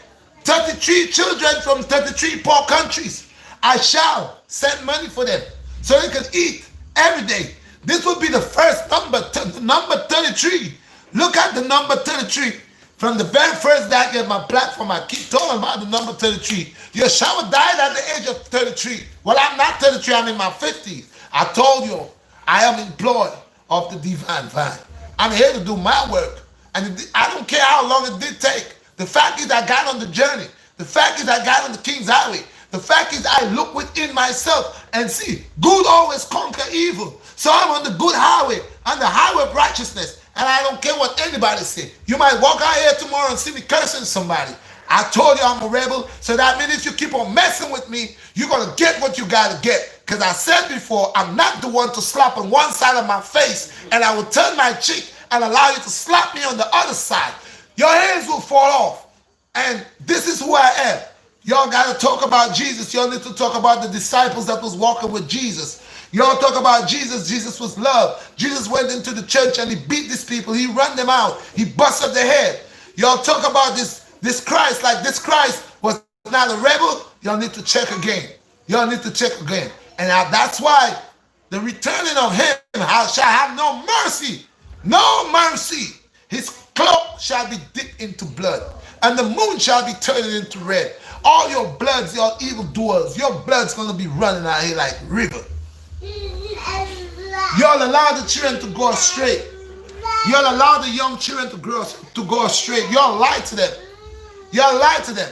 33 children from 33 poor countries, I shall send money for them so they can eat every day. This will be the first number 33. Look at the number 33. From the very first day I get my platform, I keep talking about the number 33. Yeshua died at the age of 33. Well, I'm not 33, I'm in my 50s. I told you, I am employed of the divine vine. I'm here to do my work. And I don't care how long it did take. The fact is I got on the journey. The fact is I got on the King's Highway. The fact is I look within myself and see good always conquer evil. So I'm on the good highway, on the highway of righteousness. And I don't care what anybody say. You might walk out here tomorrow and see me cursing somebody. I told you I'm a rebel, so that means if you keep on messing with me, you're going to get what you got to get. Because I said before, I'm not the one to slap on one side of my face, and I will turn my cheek and allow you to slap me on the other side. Your hands will fall off. And this is who I am. Y'all got to talk about Jesus. Y'all need to talk about the disciples that was walking with Jesus. Y'all talk about Jesus. Jesus was love. Jesus went into the church and he beat these people. He ran them out. He busted their head. Y'all talk about this Christ, like this Christ was not a rebel. Y'all need to check again. Y'all need to check again. And that's why the returning of him shall have no mercy. No mercy. His cloak shall be dipped into blood, and the moon shall be turned into red. All your bloods, your evildoers, your blood's going to be running out here like river. Y'all allow the children to go astray. Y'all allow the young children to go astray. Y'all lie to them. Y'all lie to them.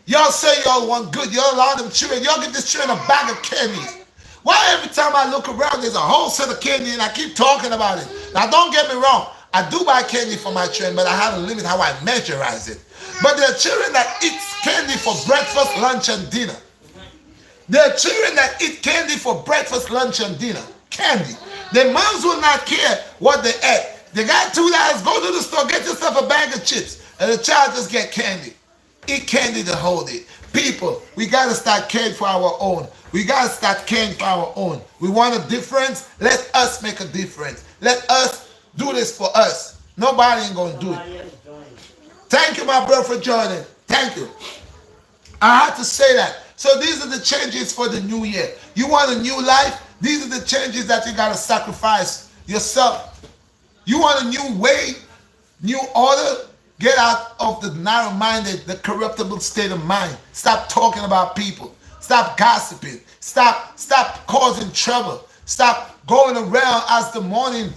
Y'all say y'all want good. Y'all allow them children. Y'all give this children a bag of candies. Why every time I look around, there's a whole set of candy and I keep talking about it? Now, don't get me wrong. I do buy candy for my children, but I have a limit how I measurize it. But there are children that eat candy for breakfast, lunch, and dinner. There are children that eat candy for breakfast, lunch, and dinner. Candy. Their moms will not care what they eat. They got $2. Go to the store, get yourself a bag of chips, and the child just get candy. It can't even hold it. People, we gotta start caring for our own. We gotta start caring for our own. We want a difference. Let us make a difference. Let us do this for us. Nobody ain't gonna do it. Somebody else joined. Thank you, my brother, for joining. Thank you. I had to say that. So these are the changes for the new year. You want a new life? These are the changes that you gotta sacrifice yourself. You want a new way, new order? Get out of the narrow-minded, the corruptible state of mind. Stop talking about people. Stop gossiping. Stop causing trouble. Stop going around as the morning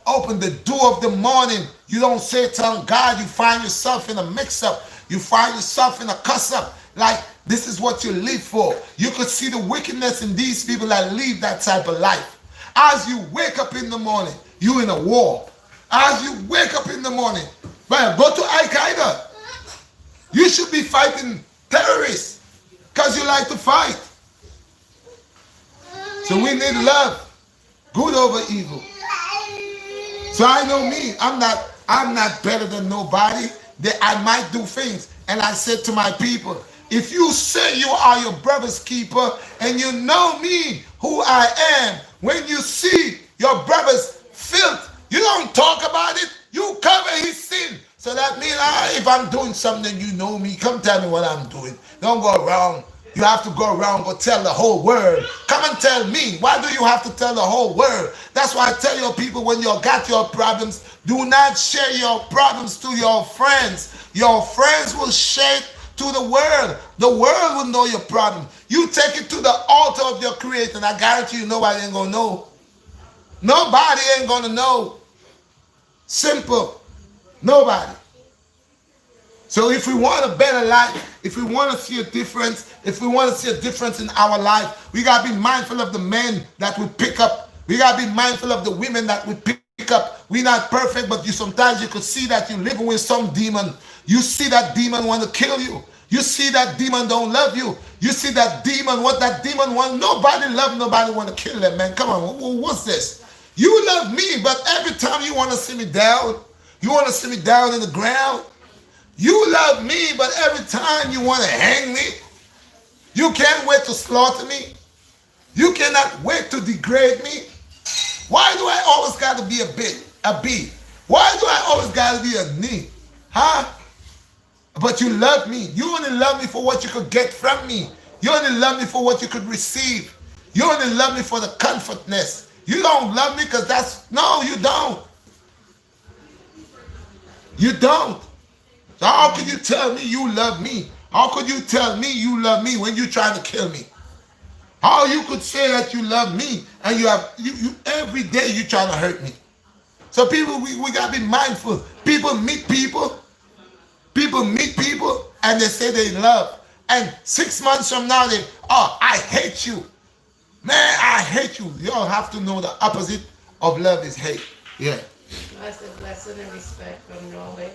open the door of the morning. You don't say tell God, you find yourself in a mix-up. You find yourself in a cuss-up. Like, this is what you live for. You could see the wickedness in these people that live that type of life. As you wake up in the morning, you in a war. As you wake up in the morning, man, go to Al-Qaeda. You should be fighting terrorists because you like to fight. So we need love. Good over evil. So I know me. I'm not better than nobody. That I might do things. And I said to my people, if you say you are your brother's keeper and you know me, who I am, when you see your brother's filth, you don't talk about it. You cover his sin. So that means if I'm doing something, you know me. Come tell me what I'm doing. Don't go around. You have to go around, go tell the whole world. Come and tell me. Why do you have to tell the whole world? That's why I tell your people, when you got your problems, do not share your problems to your friends. Your friends will share it to the world. The world will know your problem. You take it to the altar of your creator, and I guarantee you nobody ain't going to know. Nobody ain't going to know. Simple. Nobody. So if we want a better life, if we want to see a difference, if we want to see a difference in our life, we got to be mindful of the men that we pick up. We got to be mindful of the women that we pick up. We're not perfect, but sometimes you could see that you're living with some demon. You see that demon want to kill you. You see that demon don't love you. You see that demon, what that demon want. Nobody love, nobody want to kill them, man. Come on, what's this? You love me, but every time you want to see me down, you want to see me down in the ground. You love me, but every time you want to hang me. You can't wait to slaughter me. You cannot wait to degrade me. Why do I always got to be a B? Why do I always got to be a knee? Huh? But you love me. You only love me for what you could get from me. You only love me for what you could receive. You only love me for the comfortness. You don't love me because no, you don't. You don't. So how could you tell me you love me? How could you tell me you love me when you're trying to kill me? How you could say that you love me and you every day you trying to hurt me? So people, we gotta be mindful. People meet people and they say they love. And 6 months from now I hate you. Man, I hate you. You all have to know the opposite of love is hate. Yeah. That's a blessing and respect from Norway.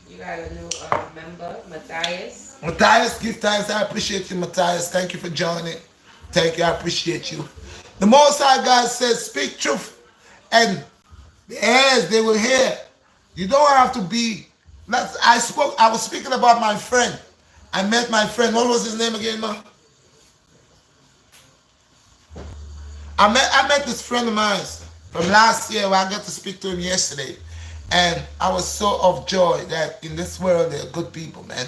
You got a new member, Matthias. Matthias, give thanks. I appreciate you, Matthias. Thank you for joining. Thank you. I appreciate you. The Most High God says, speak truth, and the ears they will hear. You don't have to be. I was speaking about my friend. I met my friend. What was his name again, ma? I met this friend of mine from last year. Where I got to speak to him yesterday. And I was so overjoyed that in this world there are good people, man.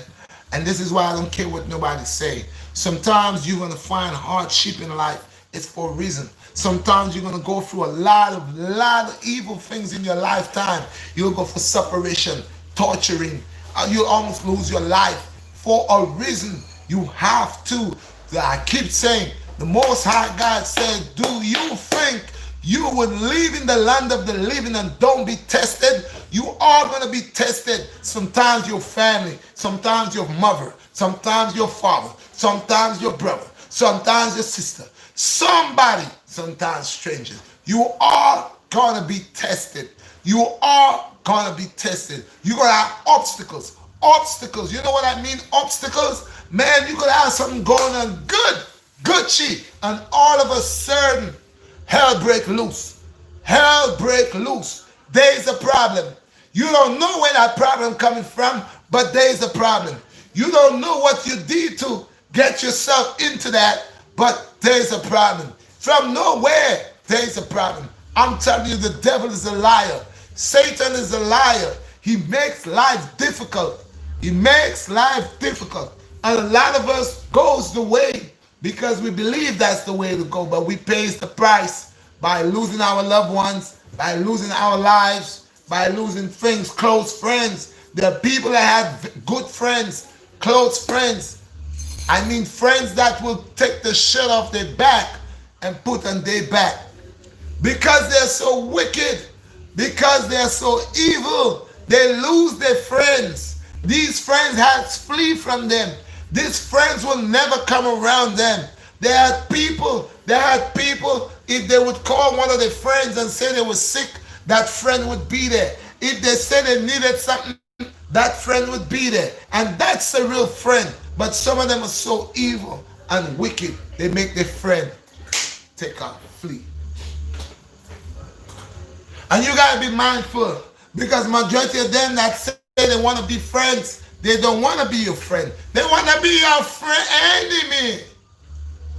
And this is why I don't care what nobody say. Sometimes you're going to find hardship in life. It's for a reason. Sometimes you're going to go through a lot of evil things in your lifetime. You'll go for separation, torturing. You'll almost lose your life for a reason. You have to. I keep saying, the Most High God said, do you think you would live in the land of the living and don't be tested? You are going to be tested. Sometimes your family, sometimes your mother, sometimes your father, sometimes your brother, sometimes your sister, somebody, sometimes strangers. You are going to be tested. You are going to be tested. You're going to have obstacles. Obstacles. You know what I mean? Obstacles. Man, you could have something going on good, Gucci, and all of a sudden, hell break loose. Hell break loose. There is a problem. You don't know where that problem coming from, But there is a problem. You don't know what you did to get yourself into that, but there is a problem. From nowhere, there is a problem. I'm telling you, the devil is a liar. Satan is a liar. He makes life difficult. He makes life difficult. And a lot of us goes the way because we believe that's the way to go, but we pays the price by losing our loved ones, by losing our lives, by losing things, close friends. There are people that have good friends, close friends. I mean friends that will take the shirt off their back and put on their back. Because they're so wicked, because they're so evil, they lose their friends. These friends had to flee from them. These friends will never come around them. They had people, if they would call one of their friends and say they were sick, that friend would be there. If they said they needed something, that friend would be there. And that's a real friend. But some of them are so evil and wicked, they make their friend take off, flee. And you gotta be mindful because majority of them that say they want to be friends, they don't want to be your friend. They want to be your friend enemy.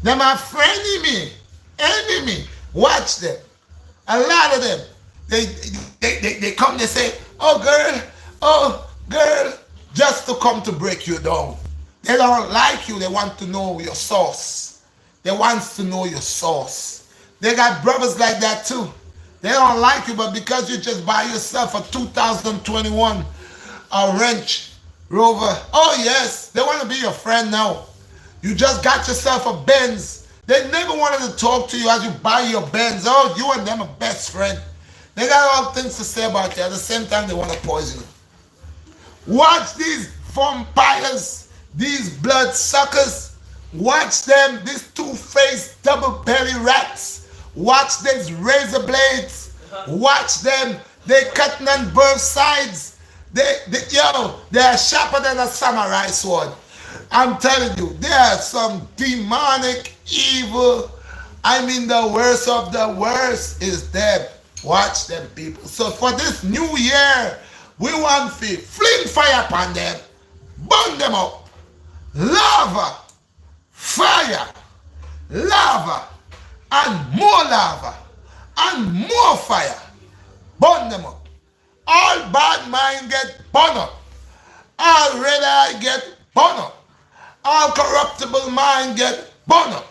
They're my frenemy, enemy. Watch them. A lot of them. They come, they say, oh girl, just to come to break you down. They don't like you. They want to know your source. They want to know your source. They got brothers like that too. They don't like you, but because you just buy yourself a 2021 Range Rover, oh yes, they want to be your friend now. You just got yourself a Benz. They never wanted to talk to you as you buy your Benz. Oh, you and them are best friend. They got all things to say about you. At the same time, they want to poison you. Watch these vampires, these blood suckers. Watch them, these two-faced double belly rats. Watch these razor blades. Watch them. They cutting on both sides. They are sharper than a samurai sword. I'm telling you, they are some demonic evil. I mean, the worst of the worst is them. Watch them, people. So for this new year, we want to fling fire upon them, burn them up. Lava, fire, lava, and more lava, and more fire. Burn them up. All bad mind get burned up. All red eye get burned up. All corruptible mind get burned up.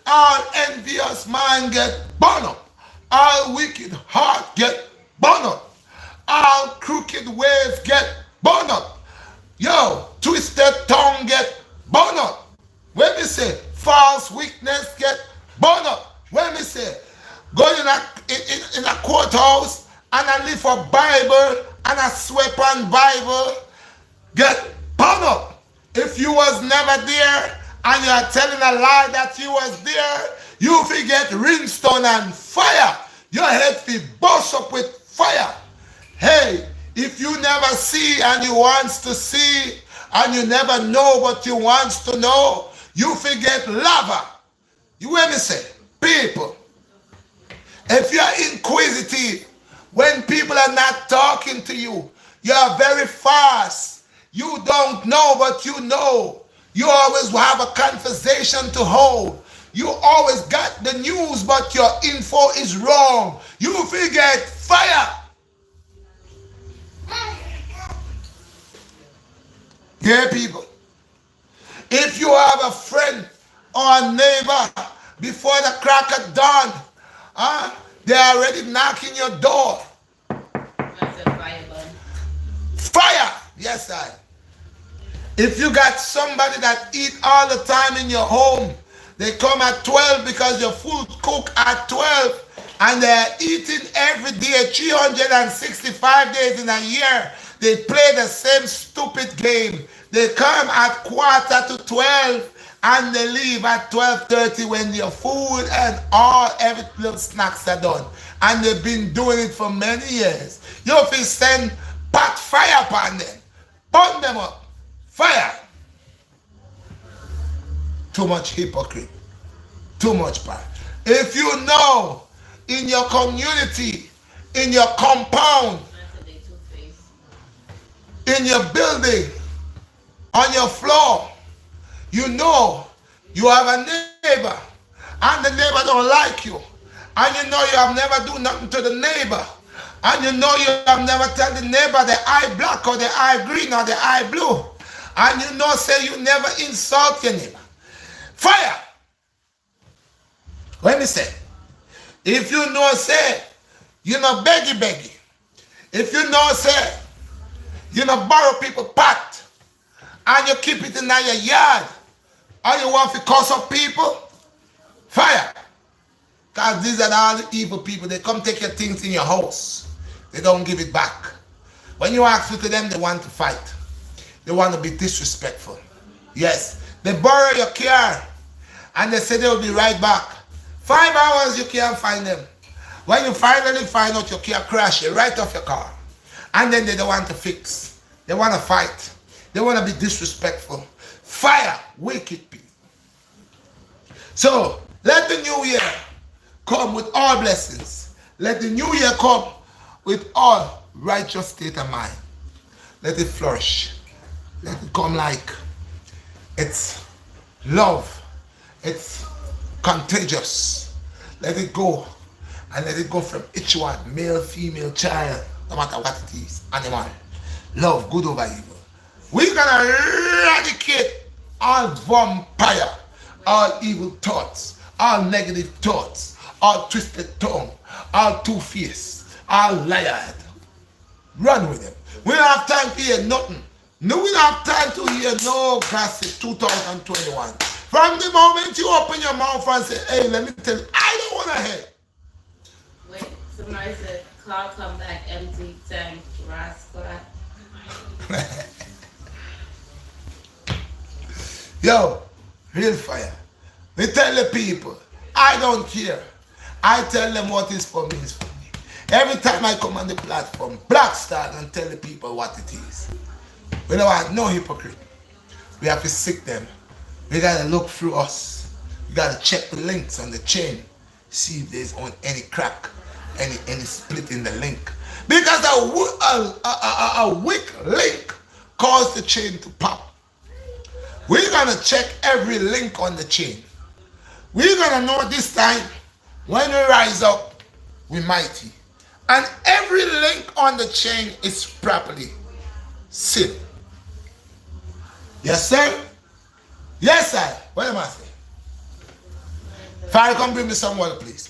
All envious mind get burned up. All wicked heart get burned up. All crooked ways get burned up. Yo, twisted tongue get burned up. When we say false weakness get burned up. When we say go in a courthouse and I live for Bible and I swear on Bible get burned up. If you was never there and you are telling a lie that you was there, you forget brimstone and fire. Your head will burst up with fire. Hey, if you never see and you wants to see and you never know what you wants to know, you forget lava. You hear me say, people, if you are inquisitive, when people are not talking to you, you are very fast. You don't know, but you know. You always have a conversation to hold. You always got the news, but your info is wrong. You forget fire. Yeah, people. If you have a friend or a neighbor before the crack of dawn, they're already knocking your door. That's a fire bud. Fire! Yes, I. If you got somebody that eat all the time in your home, they come at 12 because your food cook at 12 and they're eating every day, 365 days in a year. They play the same stupid game. They come at 11:45 and they leave at 12:30 when your food and every little snacks are done. And they've been doing it for many years. You have to send pot fire upon them. Burn them up. Fire. Too much hypocrite. Too much power. If you know in your community, in your compound, in your building, on your floor, you know you have a neighbor and the neighbor don't like you. And you know you have never do nothing to the neighbor. And you know you have never tell the neighbor the eye black or the eye green or the eye blue. And you know say you never insult your neighbor. Fire! Let me say, if you know say, you know beggy. If you know say, you know borrow people pot and you keep it in your yard, or you want to curse up people, fire. Because these are all the evil people. They come take your things in your house. They don't give it back. When you ask it to them, they want to fight. They want to be disrespectful. Yes, they borrow your car and they say they'll be right back. 5 hours you can't find them. When you finally find out your car crashed, you right off your car. And then they don't want to fix. They want to fight. They want to be disrespectful. Fire, wicked people. So, let the new year come with all blessings. Let the new year come with all righteous state of mind. Let it flourish. Let it come like it's love. It's contagious. Let it go. And let it go from each one, male, female, child, no matter what it is, animal. Love, good over evil. We're gonna eradicate all vampire, all evil thoughts, all negative thoughts, all twisted tongue, all two-faced, all liar. Run with them. We don't have time to hear nothing. No, we don't have time to hear no gossip 2021. From the moment you open your mouth and say, hey, let me tell you, I don't want to hear. Wait, somebody said, car come back empty, tank, rascal. Yo, real fire. We tell the people, I don't care. I tell them what is for me is for me. Every time I come on the platform, Blackstar and tell the people what it is. We don't want no hypocrite. We have to seek them. We gotta look through us. We gotta check the links on the chain. See if there's on any crack, any split in the link. Because a weak link caused the chain to pop. We're gonna check every link on the chain. We're gonna know this time when we rise up, we're mighty. And every link on the chain is properly sealed. Yes, sir? Yes, sir. What am I saying? Fire, come bring me some water, please.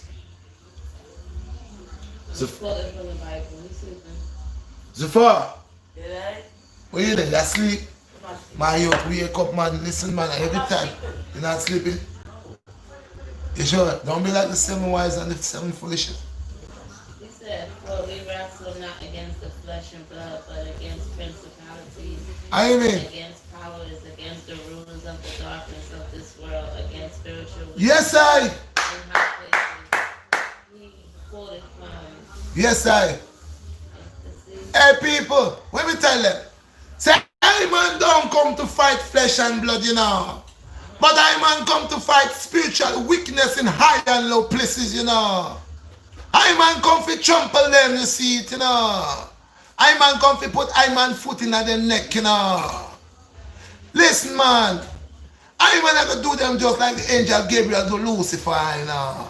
Zafar, where you there? You asleep? Man, you wake up, man. Listen, man, every time. You're not sleeping? You sure? Don't be like the 7 wise and the 7 foolish. He said, well, we wrestle not against the flesh and blood, but against principalities, against powers, against the rulers of the darkness of this world, against spiritual wickedness. Yes, I. In high places. He quoted from. Yes, I. Hey, people, let me tell them. Say, I man don't come to fight flesh and blood, you know. But I man come to fight spiritual weakness in high and low places, you know. I man come to trample them, you see it, you know. I man come to put I man foot in their neck, you know. Listen, man. I man I could do them just like the angel Gabriel to Lucifer, you know.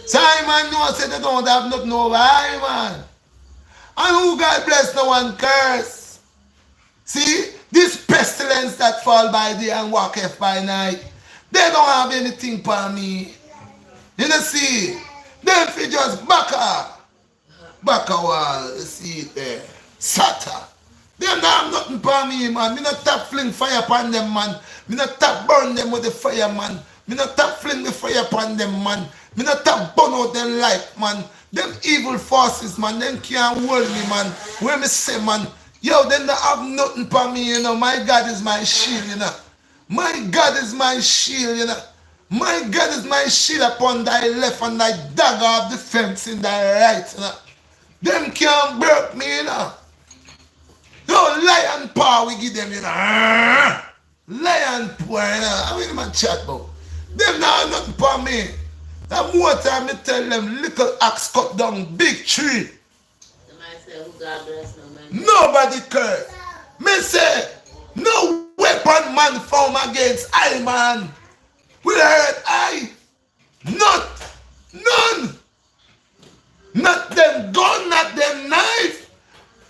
So I man know say they don't have nothing over I man. And who God bless no one curse. See, this pestilence that fall by day and walketh by night, they don't have anything for me. You know see, them fi just baka wall, you see it there. Sata. Them don't have nothing for me, man. Me not tap fling fire upon them, man. Me not tap burn them with the fire, man. Me not tap fling the fire upon them, man. Me not tap burn out their life, man. Them evil forces, man, them can't hold me, man. Where me say, man, yo, they don't have nothing for me, you know. My God is my shield, you know. My God is my shield, you know. My God is my shield upon thy left and thy dagger of defense in thy right, you know. Them can't break me, you know. Yo, lion power we give them, you know. Lion power, you know. I mean, my chat about. Them not have nothing for me. That more time me tell them little axe cut down big tree. Somebody said, who God bless no man. Nobody curse. Me say, no weapon man found against I, man. Will hurt I. Not, none. Not them gun, not them knife.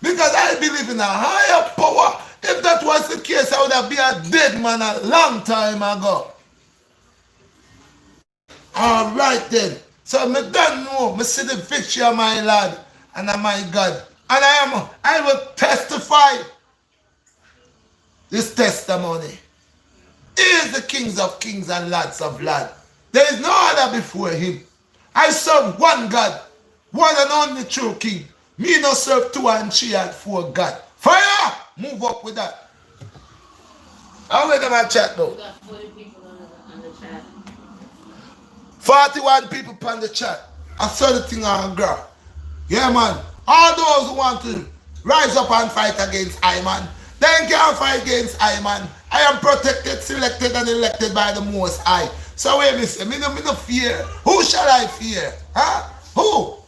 Because I believe in a higher power. If that was the case, I would have been a dead man a long time ago. Alright then. So me don't know. Me see the victory of my Lord and of my God. And I will testify this testimony. He is the King of kings and Lords of lords. There is no other before him. I serve one God, one and only true King. Me no serve 2 and 3 and 4 God. Fire! Move up with that. How many them I chat though? We got 40 people on the chat. 41 people on the chat. I saw the thing on ground. Yeah, man. All those who want to rise up and fight against I, man, they can't fight against I, man. I am protected, selected, and elected by the Most High. So wait me say, me no fear. Who shall I fear? Huh? Who?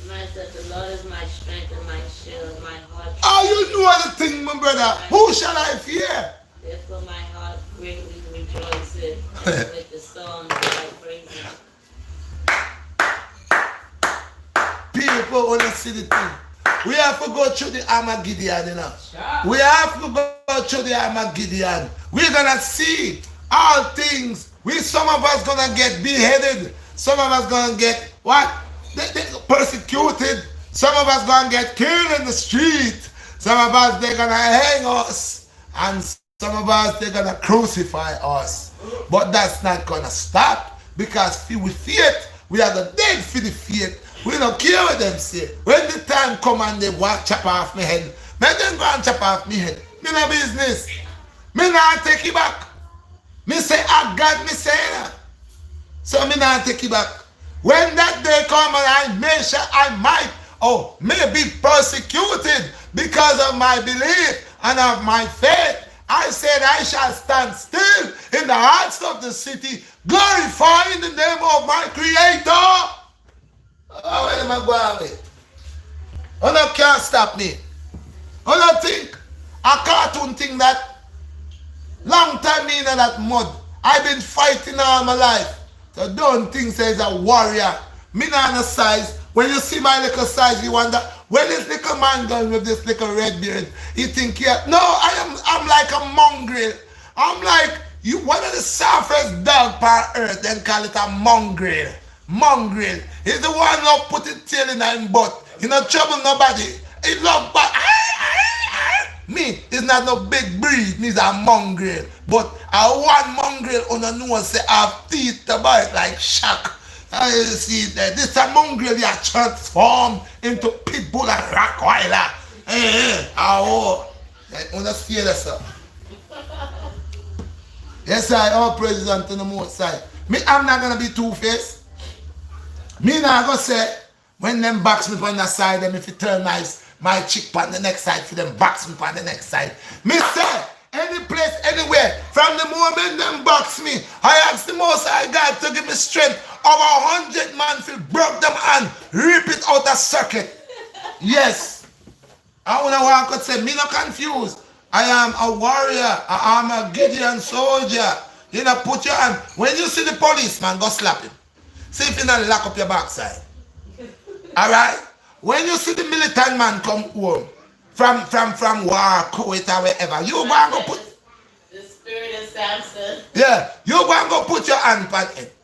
Man said, the Lord is my strength and my shield, my heart. Oh, you know the thing, my brother. Who shall I fear? Therefore my heart greatly rejoices with the songs that I praise him. People want to see the thing. We have to go through the Armageddon, you know. We have to go through the Armageddon. We're going to see all things. Some of us going to get beheaded. Some of us going to get, what? They persecuted. Some of us going to get killed in the street. Some of us, they're going to hang us. And some of us, they're going to crucify us. But that's not going to stop. Because with faith, we are the dead for the faith. We don't care what them say. When the time come and they want chop off my head, make them go and chop off my head. Me no business. Me not take it back. Me say, I God, me say that. So me not take it back. When that day come and I may sure I might, may be persecuted because of my belief and of my faith, I said I shall stand still in the hearts of the city, glorifying the name of my Creator. Oh, where am I going with? Oh, no, can't stop me. Oh, no, think. A cartoon thing that long time in that mud. I've been fighting all my life. So don't think say it's a warrior. Me not a size. When you see my little size, you wonder, where this little man going with this little red beard? You think, yeah. No, I'm like a mongrel. I'm like, one of the softest dog on earth, then call it a mongrel. Mongrel. He's the one who put his tail in his butt. He not trouble nobody. He love but me, it's not no big breed. He's a mongrel. But one mongrel on the nose say have teeth to bite like shark. You see that this a mongrel you transformed into pit bull and Rockweiler. I understand that, sir. Yes, I all praises unto the Most High. Me, I'm not gonna be two-faced. Me not gonna say, when them box me on the side, them if you turn my chick on the next side, for them box me on the next side. Me say, any place, anywhere, from the moment them box me, I ask the Most High God to give me strength over 100 man feel broke them and rip it out of circuit. Yes. I wanna walk and say, me not confused. I am a warrior, I am a Gideon soldier. You know, put your hand. When you see the policeman, go slap him. See if you not lock up your backside. Alright? When you see the militant man come home from war, Kuwait or wherever, you go and go put the spirit of Samson. Yeah, you go and go put your hand on it.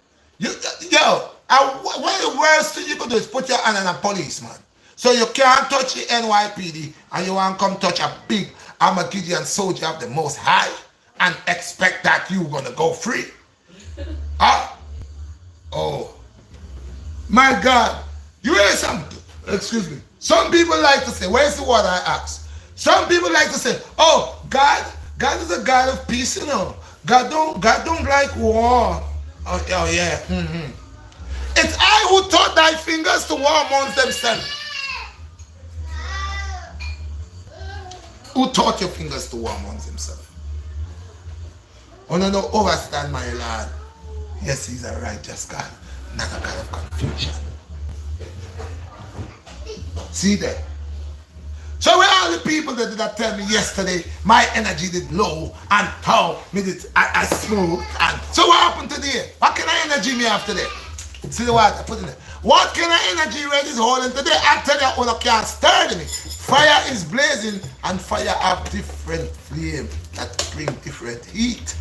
What the worst thing you could do is put your hand on a policeman. So you can't touch the NYPD and you want to come touch a big Armageddon soldier of the Most High and expect that you're going to go free. Huh? Oh. My God. You hear something? Excuse me. Some people like to say, where's the word I ask? Some people like to say, oh, God is a God of peace, you know. God don't like war. Oh yeah. Mm-hmm. It's I who taught thy fingers to war amongst themselves. Who taught your fingers to war amongst themselves? Oh no, overstand my Lord. Yes, he's a righteous God, not a God of confusion. See there? So where all the the people that did tell me yesterday my energy did low and how me did I smooth. And so what happened today? What kind of energy me have today? See the what I put in there. What kind of energy Red is holding today? I tell you, all I can't stir me. Fire is blazing, and fire have different flame that bring different heat.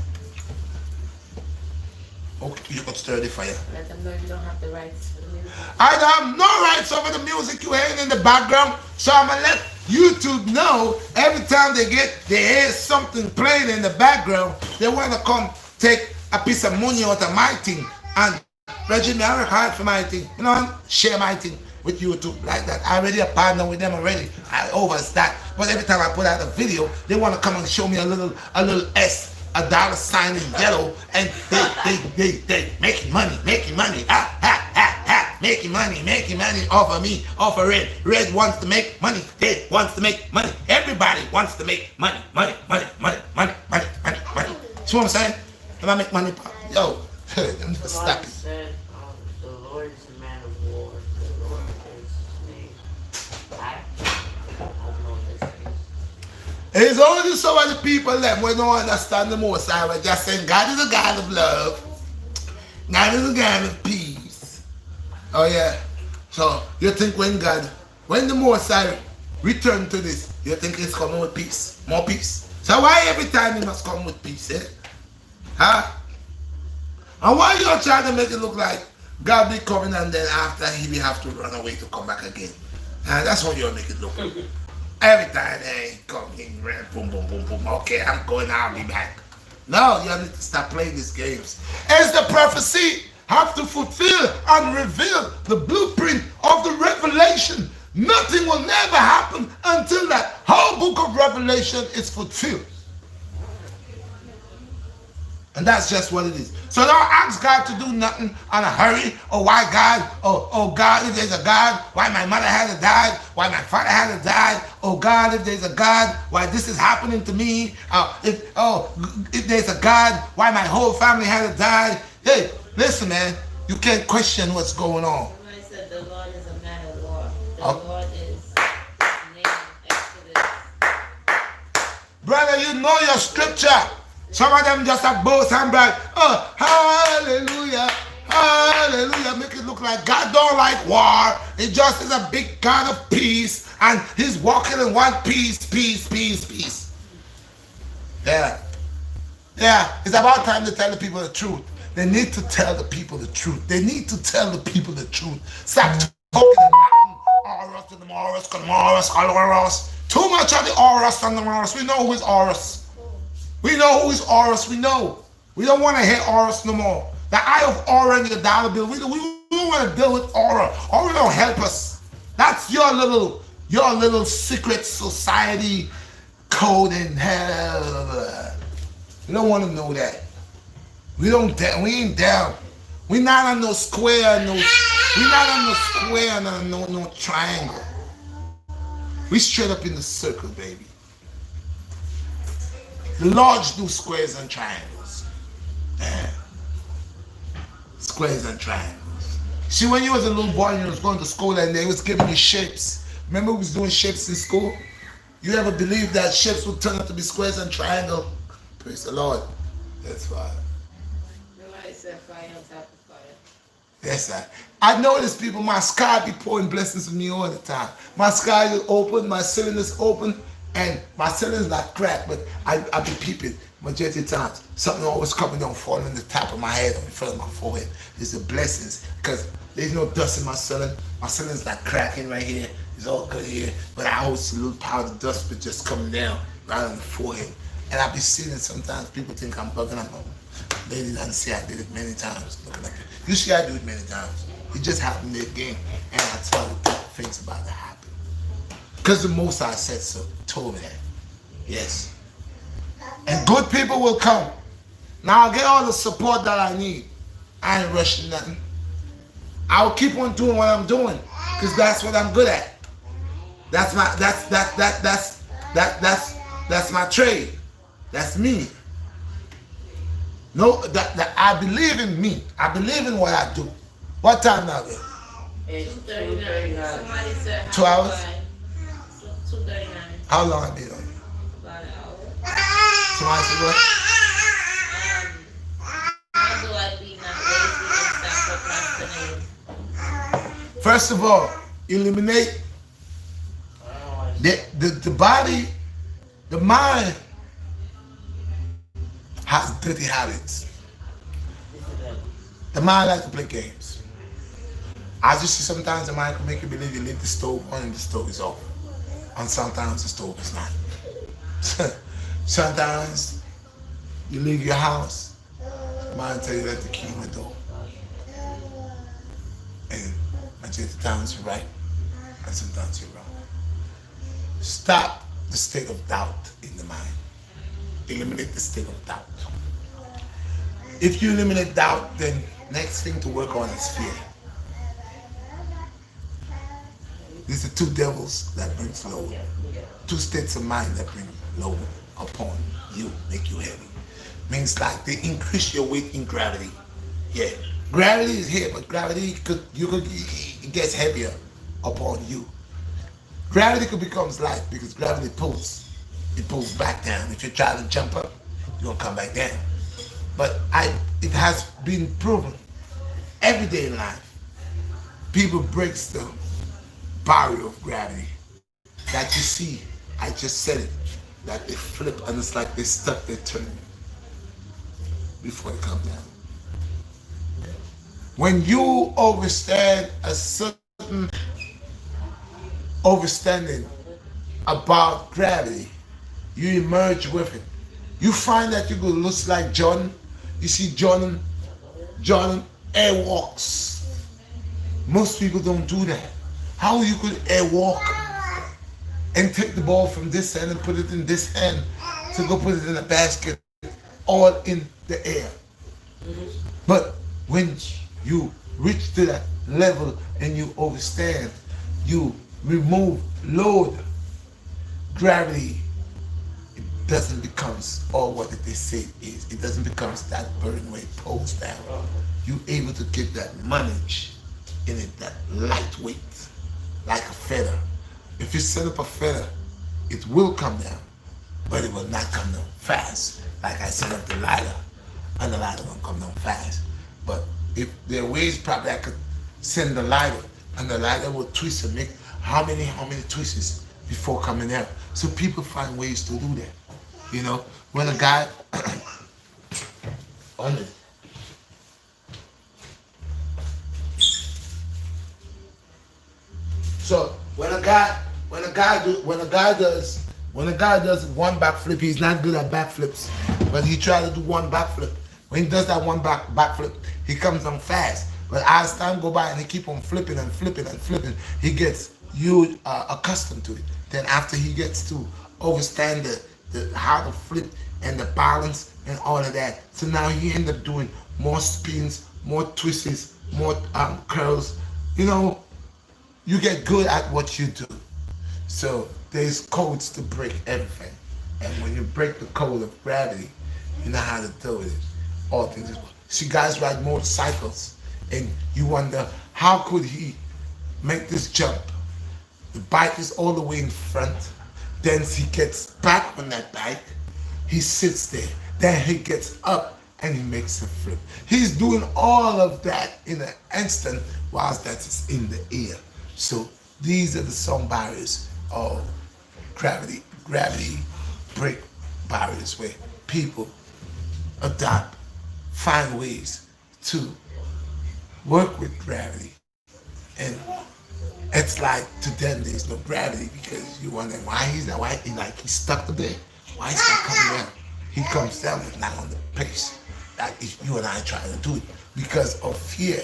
Okay, you can stir the fire. Let them know you don't have the rights for the music. I have no rights over the music you hearing in the background, so I'm gonna let YouTube know every time they hear something playing in the background, they wanna come take a piece of money out of my thing. And Reggie, me I work hard for my thing. You know, share my thing with YouTube like that. I already a partner with them already. I overstart. But every time I put out a video, they want to come and show me a little S, a dollar sign in yellow, and they making money, making money making money off of me, off of Red. Red wants to make money. Red wants to make money. Everybody wants to make money. See what I'm saying? If I make money, yo, I'm just stop it. Said, the Lord is a man of war. The Lord is his name. I don't know this is. It's only some of the people that we don't understand the Most High. We're just saying God is a God of love. God is a God of peace. Oh yeah. So you think when the Most High return to this, you think it's coming with peace? More peace. So why every time he must come with peace, eh? Huh? And why you trying to make it look like God be coming and then after he have to run away to come back again? And that's what you make it look like. Every time they come in, boom, boom, boom, boom. Okay, I'm going, I'll be back. No, you need to stop playing these games. As the prophecy have to fulfill and reveal the blueprint of the revelation. Nothing will never happen until that whole book of Revelation is fulfilled. And that's just what it is. So don't ask God to do nothing on a hurry, or why God, oh God, if there's a God, why my mother had to die, why my father had to die, oh God, if there's a God, why this is happening to me, if there's a God, why my whole family had to die. Hey, listen, man, you can't question what's going on. Somebody said the Lord is a man of war. The Lord is his name, Exodus. Brother, you know your scripture. Some of them just have both and brag, oh, hallelujah, hallelujah. Make it look like God don't like war. He just is a big God of peace, and he's walking in one peace. Yeah. It's about time to tell the people the truth. They need to tell the people the truth. They need to tell the people the truth. Stop talking Horus. Too much of the Horus and the Horus. We know who is Horus. We know who is Horus. We know. We don't want to hear Horus no more. The eye of Aura and the dollar bill. We don't want to deal with Aura. Aura don't help us. That's your little secret society code in hell. We don't want to know that. We ain't down. We not on no square, no triangle. We straight up in the circle, baby. The Lords do squares and triangles. Yeah. Squares and triangles. See, when you was a little boy and you was going to school and they was giving you shapes. Remember we was doing shapes in school? You ever believe that shapes would turn out to be squares and triangles? Praise the Lord. That's fine. Nobody said fire on top of fire. Yes, sir. I notice people, my sky be pouring blessings to me all the time. My sky is open, my ceiling is open, and my ceiling is not cracked, but I be peeping majority of times. Something always coming down, falling on the top of my head or in front of my forehead. It's the blessings, because there's no dust in my ceiling. My ceiling's not cracking right here. It's all good here, but I always see a little powder dust but just coming down right on the forehead. And I be seeing it sometimes. People think I'm bugging them. They didn't see I did it many times. Looking like it. You see I do it many times. It just happened again, and I tell you things about to happen. Because the Most High said so, told me that. Yes. And good people will come. Now I'll get all the support that I need. I ain't rushing nothing. I'll keep on doing what I'm doing, because that's what I'm good at. That's my trade. That's me. No, that I believe in me. I believe in what I do. What time now, babe? It's 2:39. Somebody said 2 hours? 2:39. How long have been on you? About an hour. Somebody said what? How do I be not lazy and stop procrastinating? First of all, eliminate the body, the mind has dirty habits. The mind likes to play games. As you see, sometimes the mind can make you believe you leave the stove on and the stove is off. And sometimes the stove is not. Sometimes you leave your house, the mind tell you that the key in the door. And majority of the times you're right, and sometimes you're wrong. Stop the state of doubt in the mind. Eliminate the state of doubt. If you eliminate doubt, then next thing to work on is fear. These are two devils that brings load. Two states of mind that bring load upon you, make you heavy. Means like they increase your weight in gravity. Yeah, gravity is here, but gravity it gets heavier upon you. Gravity could become light because gravity pulls. It pulls back down. If you try to jump up, you're gonna come back down. But it has been proven every day in life, people breaks the barrier of gravity. That you see, I just said it, that they flip and it's like they stuck their turn before they come down. When you understand a certain understanding about gravity, you emerge with it. You find that you go look like Jordan. You see Jordan airwalks. Most people don't do that. How you could airwalk and take the ball from this hand and put it in this hand to go put it in a basket, all in the air. But when you reach to that level and you understand, you remove load, gravity, it doesn't become all what they say it is. It doesn't become that burden where it pulls down. You're able to get that manage in it, that lightweight, like a feather. If you set up a feather, it will come down, but it will not come down fast. Like I set up the ladder, and the ladder won't come down fast. But if there are ways probably I could send the ladder, and the ladder will twist and make how many twists before coming out. So people find ways to do that. You know, when a guy on it. So when a guy does one backflip, he's not good at backflips, but he try to do one backflip. When he does that one backflip, he comes on fast. But as time go by and he keep on flipping and flipping and flipping, he gets accustomed to it. Then after he gets to understand the how to flip and the balance and all of that, so now he end up doing more spins, more twists, more curls. You know, you get good at what you do. So there's codes to break everything. And when you break the code of gravity, you know how to do it. All things. See guys ride motorcycles and you wonder, how could he make this jump? The bike is all the way in front. Then he gets back on that bike. He sits there. Then he gets up and he makes a flip. He's doing all of that in an instant whilst that is in the air. So these are the some barriers of gravity break barriers where people adopt, find ways to work with gravity. And it's like to them there's no gravity because you wonder why he's he's stuck up there. Why he's not coming down? He comes down but not on the pace that if you and I try to do it because of fear.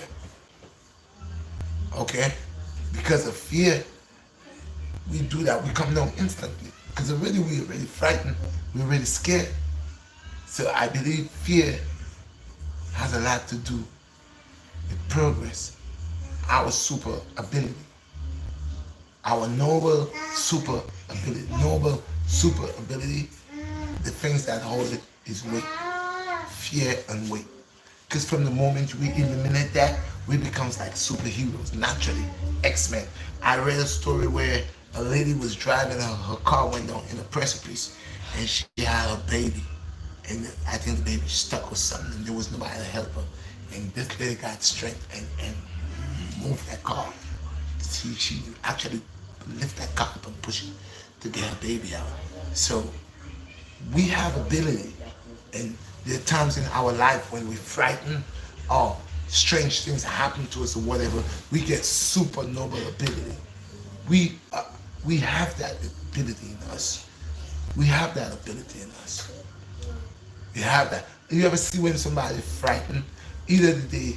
Okay? Because of fear, we do that. We come down instantly. Because we're already frightened. We're already scared. So I believe fear has a lot to do with progress, our super ability, our noble super ability, the things that hold it is weight, fear and weight. Because from the moment we eliminate that, we become like superheroes naturally. X-Men. I read a story where a lady was driving her car went down in a precipice, and she had a baby, and I think the baby stuck or something, and there was nobody to help her, and this lady got strength and moved that car. She actually lift that car up and push it to get her baby out. So we have ability, and there are times in our life when we're frightened or strange things happen to us or whatever, we get super noble ability. We have that ability in us. We have that ability in us. We have that. You ever see when somebody frightened, either they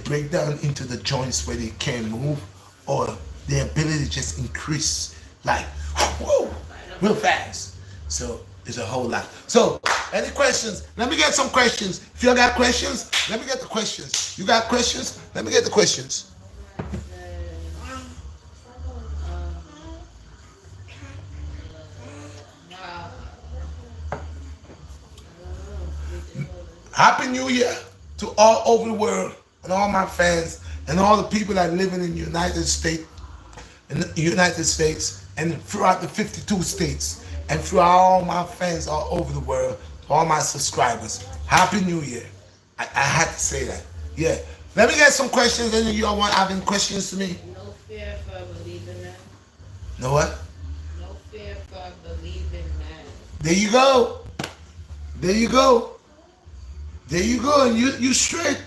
break down into the joints where they can't move, or their ability just increase like whoa, real fast. So it's a whole lot. So any questions? Let me get some questions. If you got questions, let me get the questions. You got questions? Let me get the questions. Happy New Year to all over the world and all my fans and all the people that live in the United States and throughout the 52 states and throughout all my fans all over the world, all my subscribers. Happy New Year. I had to say that. Yeah. Let me get some questions. Any of you all want having questions to me? No fear for believing that. No what? No fear for believing that. There you go. There you go. There you go, and you straight.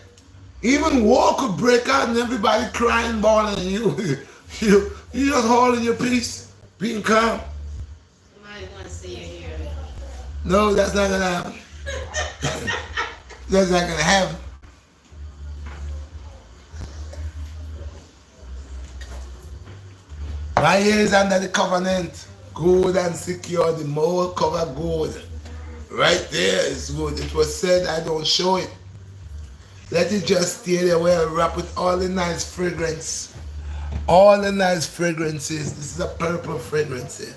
Even war could break out and everybody crying, bawling, and you just holding your peace, being calm. Somebody want to see you here. No, that's not gonna happen. That's not gonna happen. My ears under the covenant, good and secure, the more cover good. Right there is good. It was said, I don't show it. Let it just stay there where I wrap with all the nice fragrance. All the nice fragrances. This is a purple fragrance here.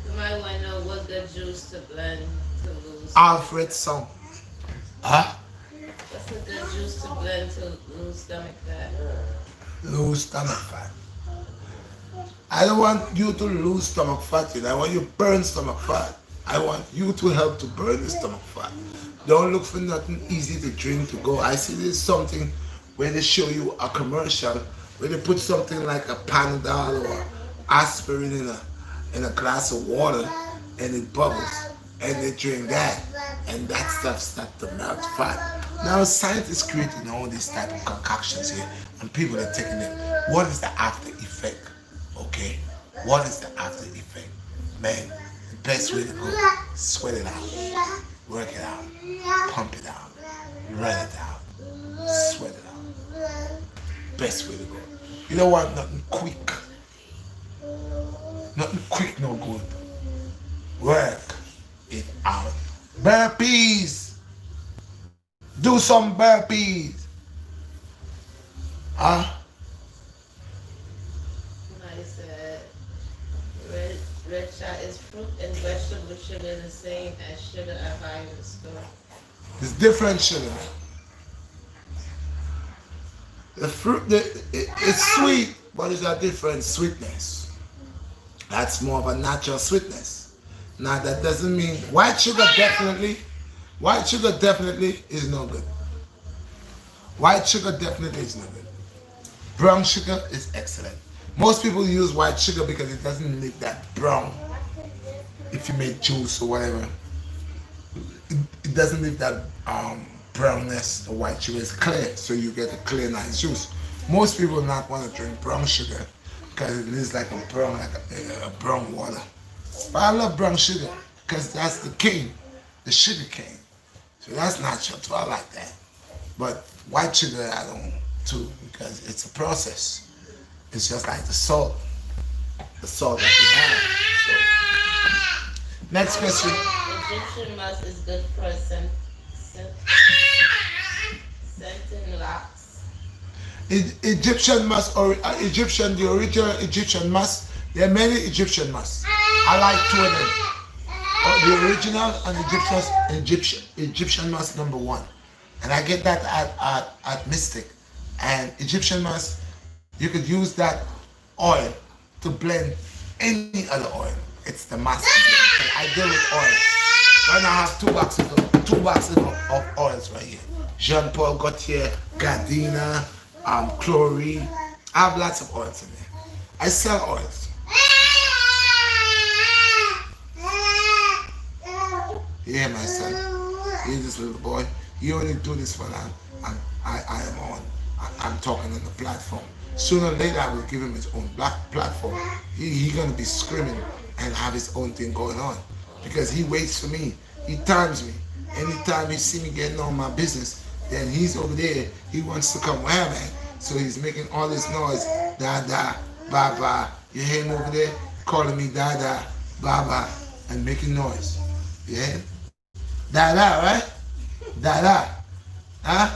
You might want to know what good juice to blend to lose. Alfred song. Huh? What's a good juice to blend to lose stomach fat? Lose stomach fat. I don't want you to lose stomach fat. I want you to burn stomach fat. I want you to help to burn the stomach fat. Don't look for nothing easy to drink to go. I see there's something where they show you a commercial where they put something like a Panadol or aspirin in a glass of water and it bubbles and they drink that and that stuff starts to melt fat. Now scientists creating all these type of concoctions here and people are taking it. What is the after effect? Okay? What is the after effect? Man, best way to go, sweat it out, work it out, pump it out, run it out, sweat it out. Best way to go. You don't want nothing quick. Nothing quick, no good. Work it out. Burpees. Do some burpees. Huh? RedShot is fruit and vegetable sugar the same as sugar I buy in the store. It's different sugar. The fruit, it's sweet, but it's a different sweetness. That's more of a natural sweetness. Now that doesn't mean white sugar definitely is no good. White sugar definitely is no good. Brown sugar is excellent. Most people use white sugar because it doesn't leave that brown. If you make juice or whatever, it doesn't leave that brownness. The white sugar is clear, so you get a clear, nice juice. Most people not want to drink brown sugar because it is like a brown water. But I love brown sugar because that's the cane, the sugar cane. So that's natural too. I like that. But white sugar I don't too because it's a process. It's just like the salt that we have. So, next question. Egyptian musk is good for scenting locks. Egyptian musk or the original Egyptian musk. There are many Egyptian musks. I like two of them. The original and Egyptian musk #1, and I get that at Mystic. And Egyptian musk, you could use that oil to blend any other oil. It's the master blend. I deal with oil. Right now I have two boxes of oils right here. Jean Paul Gaultier, Gardena, Chlorine. I have lots of oils in there. I sell oils. Yeah, my son. Here's this little boy. You only do this when I am on. I'm talking on the platform. Sooner or later, I will give him his own platform. He gonna be screaming and have his own thing going on because he waits for me. He times me. Anytime he see me getting on my business, then he's over there. He wants to come where I'm at. So he's making all this noise. Da da, ba ba. You hear him over there calling me da da, ba ba, and making noise. Yeah? Da da, right? Da da. Huh?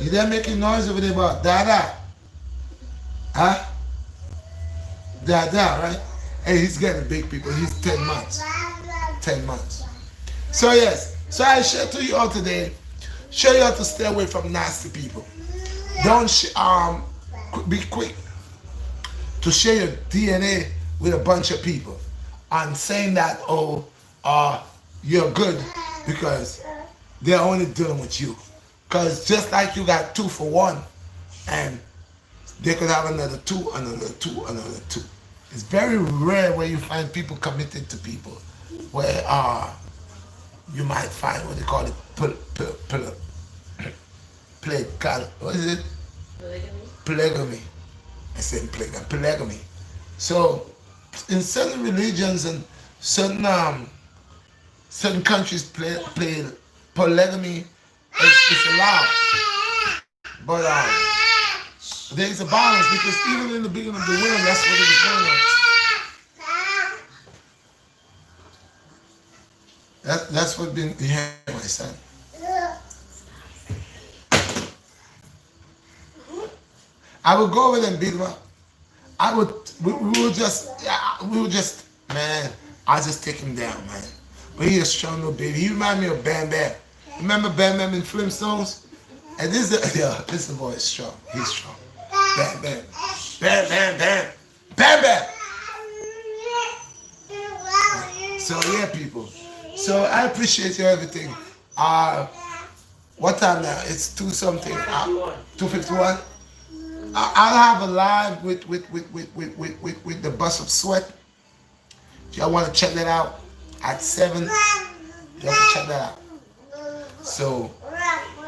You there making noise over there about da da? Huh? Da da, right? Hey, he's getting big, people. He's 10 months. 10 months. So yes, so I share to you all today, show you how to stay away from nasty people. Don't be quick to share your DNA with a bunch of people and saying that, oh, you're good because they're only dealing with you. Because just like you got 2 for 1, and they could have another 2, another 2, another 2. It's very rare where you find people committed to people, where you might find what they call it, what is it? Polygamy. I said polygamy. So in certain religions and certain countries play polygamy. It's allowed, but there is a balance because even in the beginning of the world, that's what it was going on. That's what been here, my son. I would go over there and beat him up. We would just, man, I'll just take him down, man. But he's a strong little baby. He remind me of Bam Bam. Remember Bam Bam in Flintstones? And this boy is strong. He's strong. Bam Bam. Bam Bam Bam. Bam Bam. So yeah, people. So I appreciate you everything. What time now? It's 2 something. 2:51. I'll have a live with the Bus of Sweat. If y'all want to check that out at 7, you have to check that out. So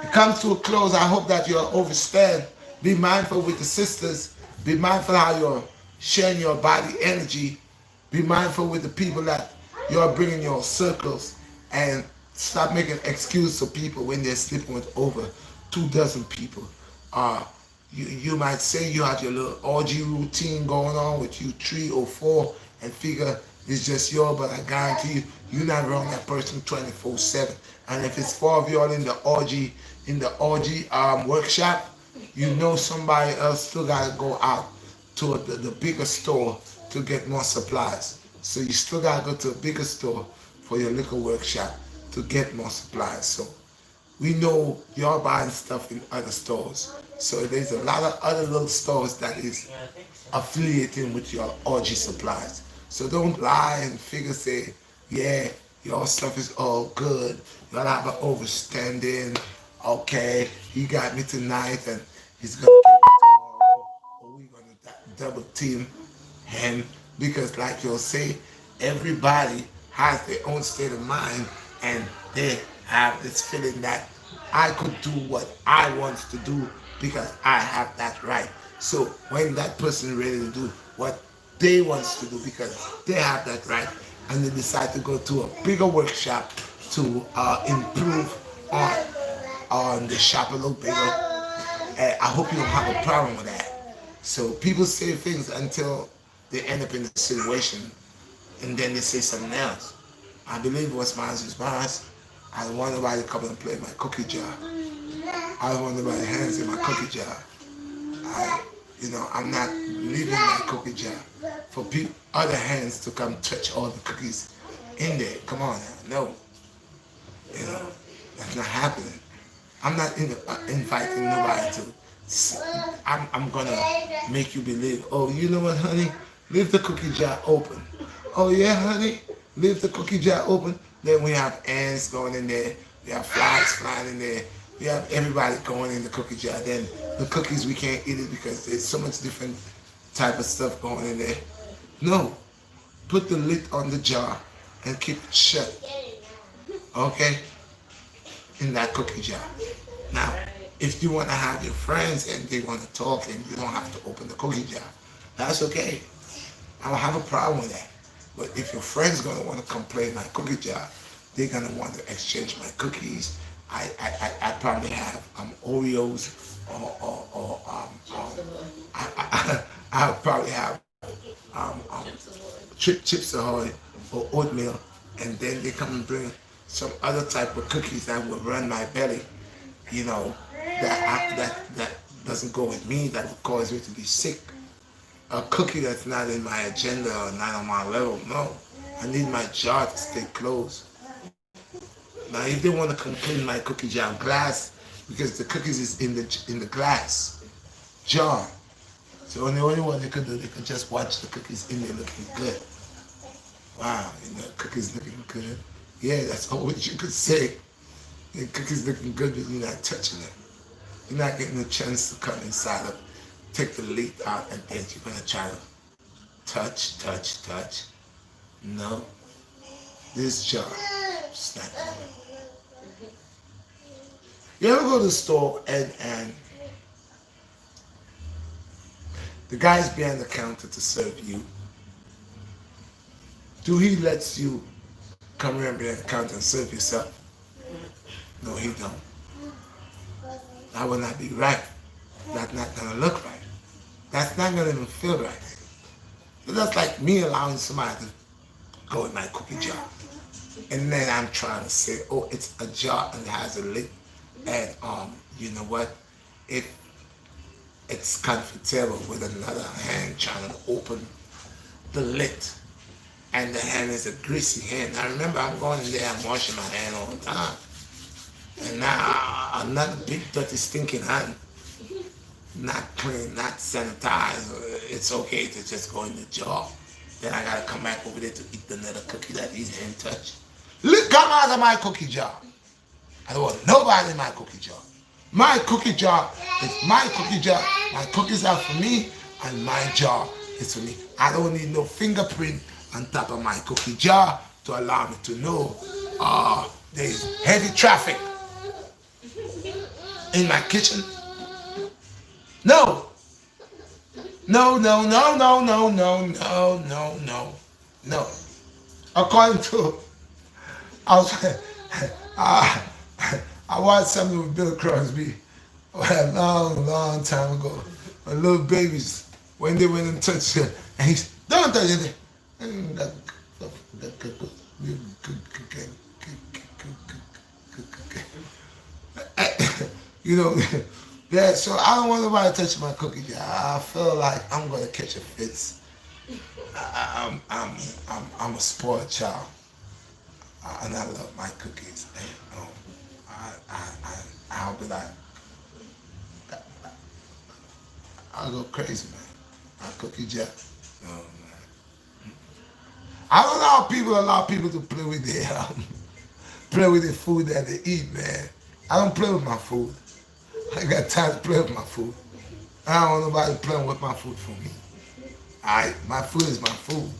it comes to a close. I hope that you'll overstand. Be mindful with the sisters. Be mindful how you're sharing your body energy. Be mindful with the people that you're bringing your circles, and stop making excuses for people when they're sleeping with over 2 dozen people. You might say you had your little orgy routine going on with you 3 or 4 and figure it's just yours, but I guarantee you're not around that person 24/7. And if it's 4 of you all in the orgy workshop, you know somebody else still got to go out to the bigger store to get more supplies. So you still got to go to a bigger store for your liquor workshop to get more supplies. So we know you're buying stuff in other stores. So there's a lot of other little stores that is affiliating with your orgy supplies. So don't lie and say, yeah, your stuff is all good. You gotta have an overstanding. Okay, he got me tonight and he's gonna get me tomorrow. Or we're gonna double team him. Because like you'll say, everybody has their own state of mind and they have this feeling that I could do what I want to do because I have that right. So when that person ready to do what they want to do because they have that right, and they decide to go to a bigger workshop to improve on the shop a little bigger, I hope you don't have a problem with that. So people say things until they end up in a situation, and then they say something else. I believe what's mine is mine. I don't want nobody to come and play my cookie jar. I don't want nobody's hands in my cookie jar. I'm not leaving my cookie jar for other hands to come touch all the cookies in there. Come on now, no. That's not happening. I'm not inviting nobody to. I'm gonna make you believe. Oh, you know what, honey? Leave the cookie jar open. Oh yeah, honey, leave the cookie jar open. Then we have ants going in there. We have flies flying in there. We have everybody going in the cookie jar. Then the cookies we can't eat it because there's so much different type of stuff going in there. No, put the lid on the jar and keep it shut. Okay, in that cookie jar. Now, if you want to have your friends and they want to talk and you don't have to open the cookie jar, that's okay. I don't have a problem with that. But if your friend's gonna want to complain my cookie jar, they're gonna want to exchange my cookies. I probably have Oreos or I probably have Chips Ahoy or oatmeal, and then they come and bring some other type of cookies that will run my belly, you know, that doesn't go with me, that would cause me to be sick. A cookie that's not in my agenda or not on my level, no. I need my jar to stay closed. Now, if they want to clean my cookie jar glass, because the cookies is in the glass jar, so the only one they could do, they could just watch the cookies in there looking good. Wow, you know, cookies looking good. Yeah, that's all what you could say. The cookies looking good, but you're not touching it. You're not getting a chance to come inside of, take the lid out, and then you're gonna try to touch. No, this jar is not gonna work. You ever go to the store and the guy's behind the counter to serve you? Do he let you come around behind the counter and serve yourself? No, he don't. That would not be right. That's not gonna look right. That's not gonna even feel right. But that's like me allowing somebody to go in my cookie jar. And then I'm trying to say, oh, it's a jar and it has a lid. And you know what? If it's comfortable with another hand trying to open the lid, and the hand is a greasy hand. I remember I'm going in there, I'm washing my hand all the time. And now another big dirty stinking hand, not clean, not sanitized. It's okay to just go in the jar. Then I gotta come back over there to eat another cookie that his hand touched. Look, come out of my cookie jar. I don't want nobody in my cookie jar. My cookie jar is my cookie jar. My cookies are for me, and my jar is for me. I don't need no fingerprint on top of my cookie jar to allow me to know there's heavy traffic in my kitchen. No. No. According to, I watched something with Bill Crosby a long time ago. When little babies, when they went and touched her, and he said, don't touch it. You know, yeah, so I don't want nobody touching my cookie jar. I feel like I'm gonna catch a fits. I'm a spoiled child, and I love my cookies. And, I'll be like, I'll go crazy, man. My cookie jar. Oh, man. I don't allow people to play with their food that they eat, man. I don't play with my food. I ain't got time to play with my food. I don't want nobody playing with my food for me. Alright, my food is my food.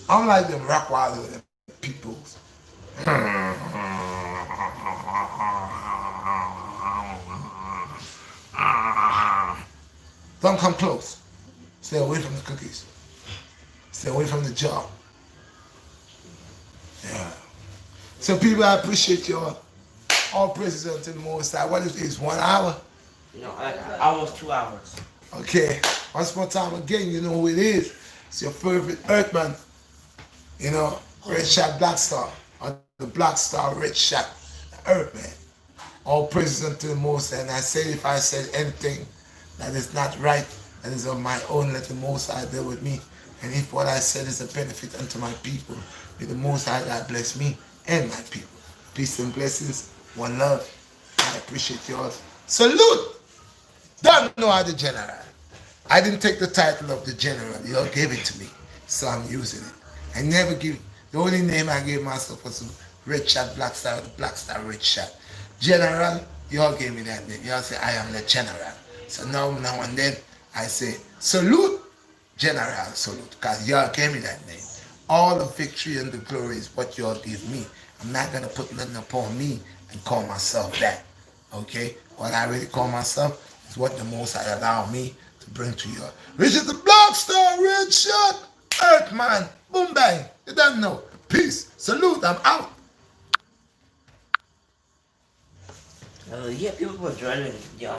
I'm like them Rockwild people. Don't come close. Stay away from the cookies. Stay away from the jar. Yeah. So people, I appreciate y'all. All praises unto the Most High. What is this, 1 hour? No, almost 2 hours. Okay. Once more time again, you know who it is. It's your favorite Earthman. You know, RedShot Blackstar. Or the Blackstar RedShot Earthman. All praises unto the Most High. And I say, if I said anything that is not right, that is of my own, let the Most High deal with me. And if what I said is a benefit unto my people, may the Most High God bless me and my people. Peace and blessings. One love. I appreciate y'all. Salute! Don't know how the general. I didn't take the title of the general. Y'all gave it to me. So I'm using it. I never give, the only name I gave myself was RedShot Blackstar, Blackstar RedShot. General, you all gave me that name. You all say I am the general. So now and then I say salute, General Salute, because y'all gave me that name. All the victory and the glory is what y'all give me. I'm not gonna put nothing upon me and call myself that. Okay? What I really call myself is what the most I allow me to bring to you. Which is the Blackstar RedShot Earthman. Boom bang. You don't know. Peace. Salute. I'm out. Yeah, people were joining. Yeah.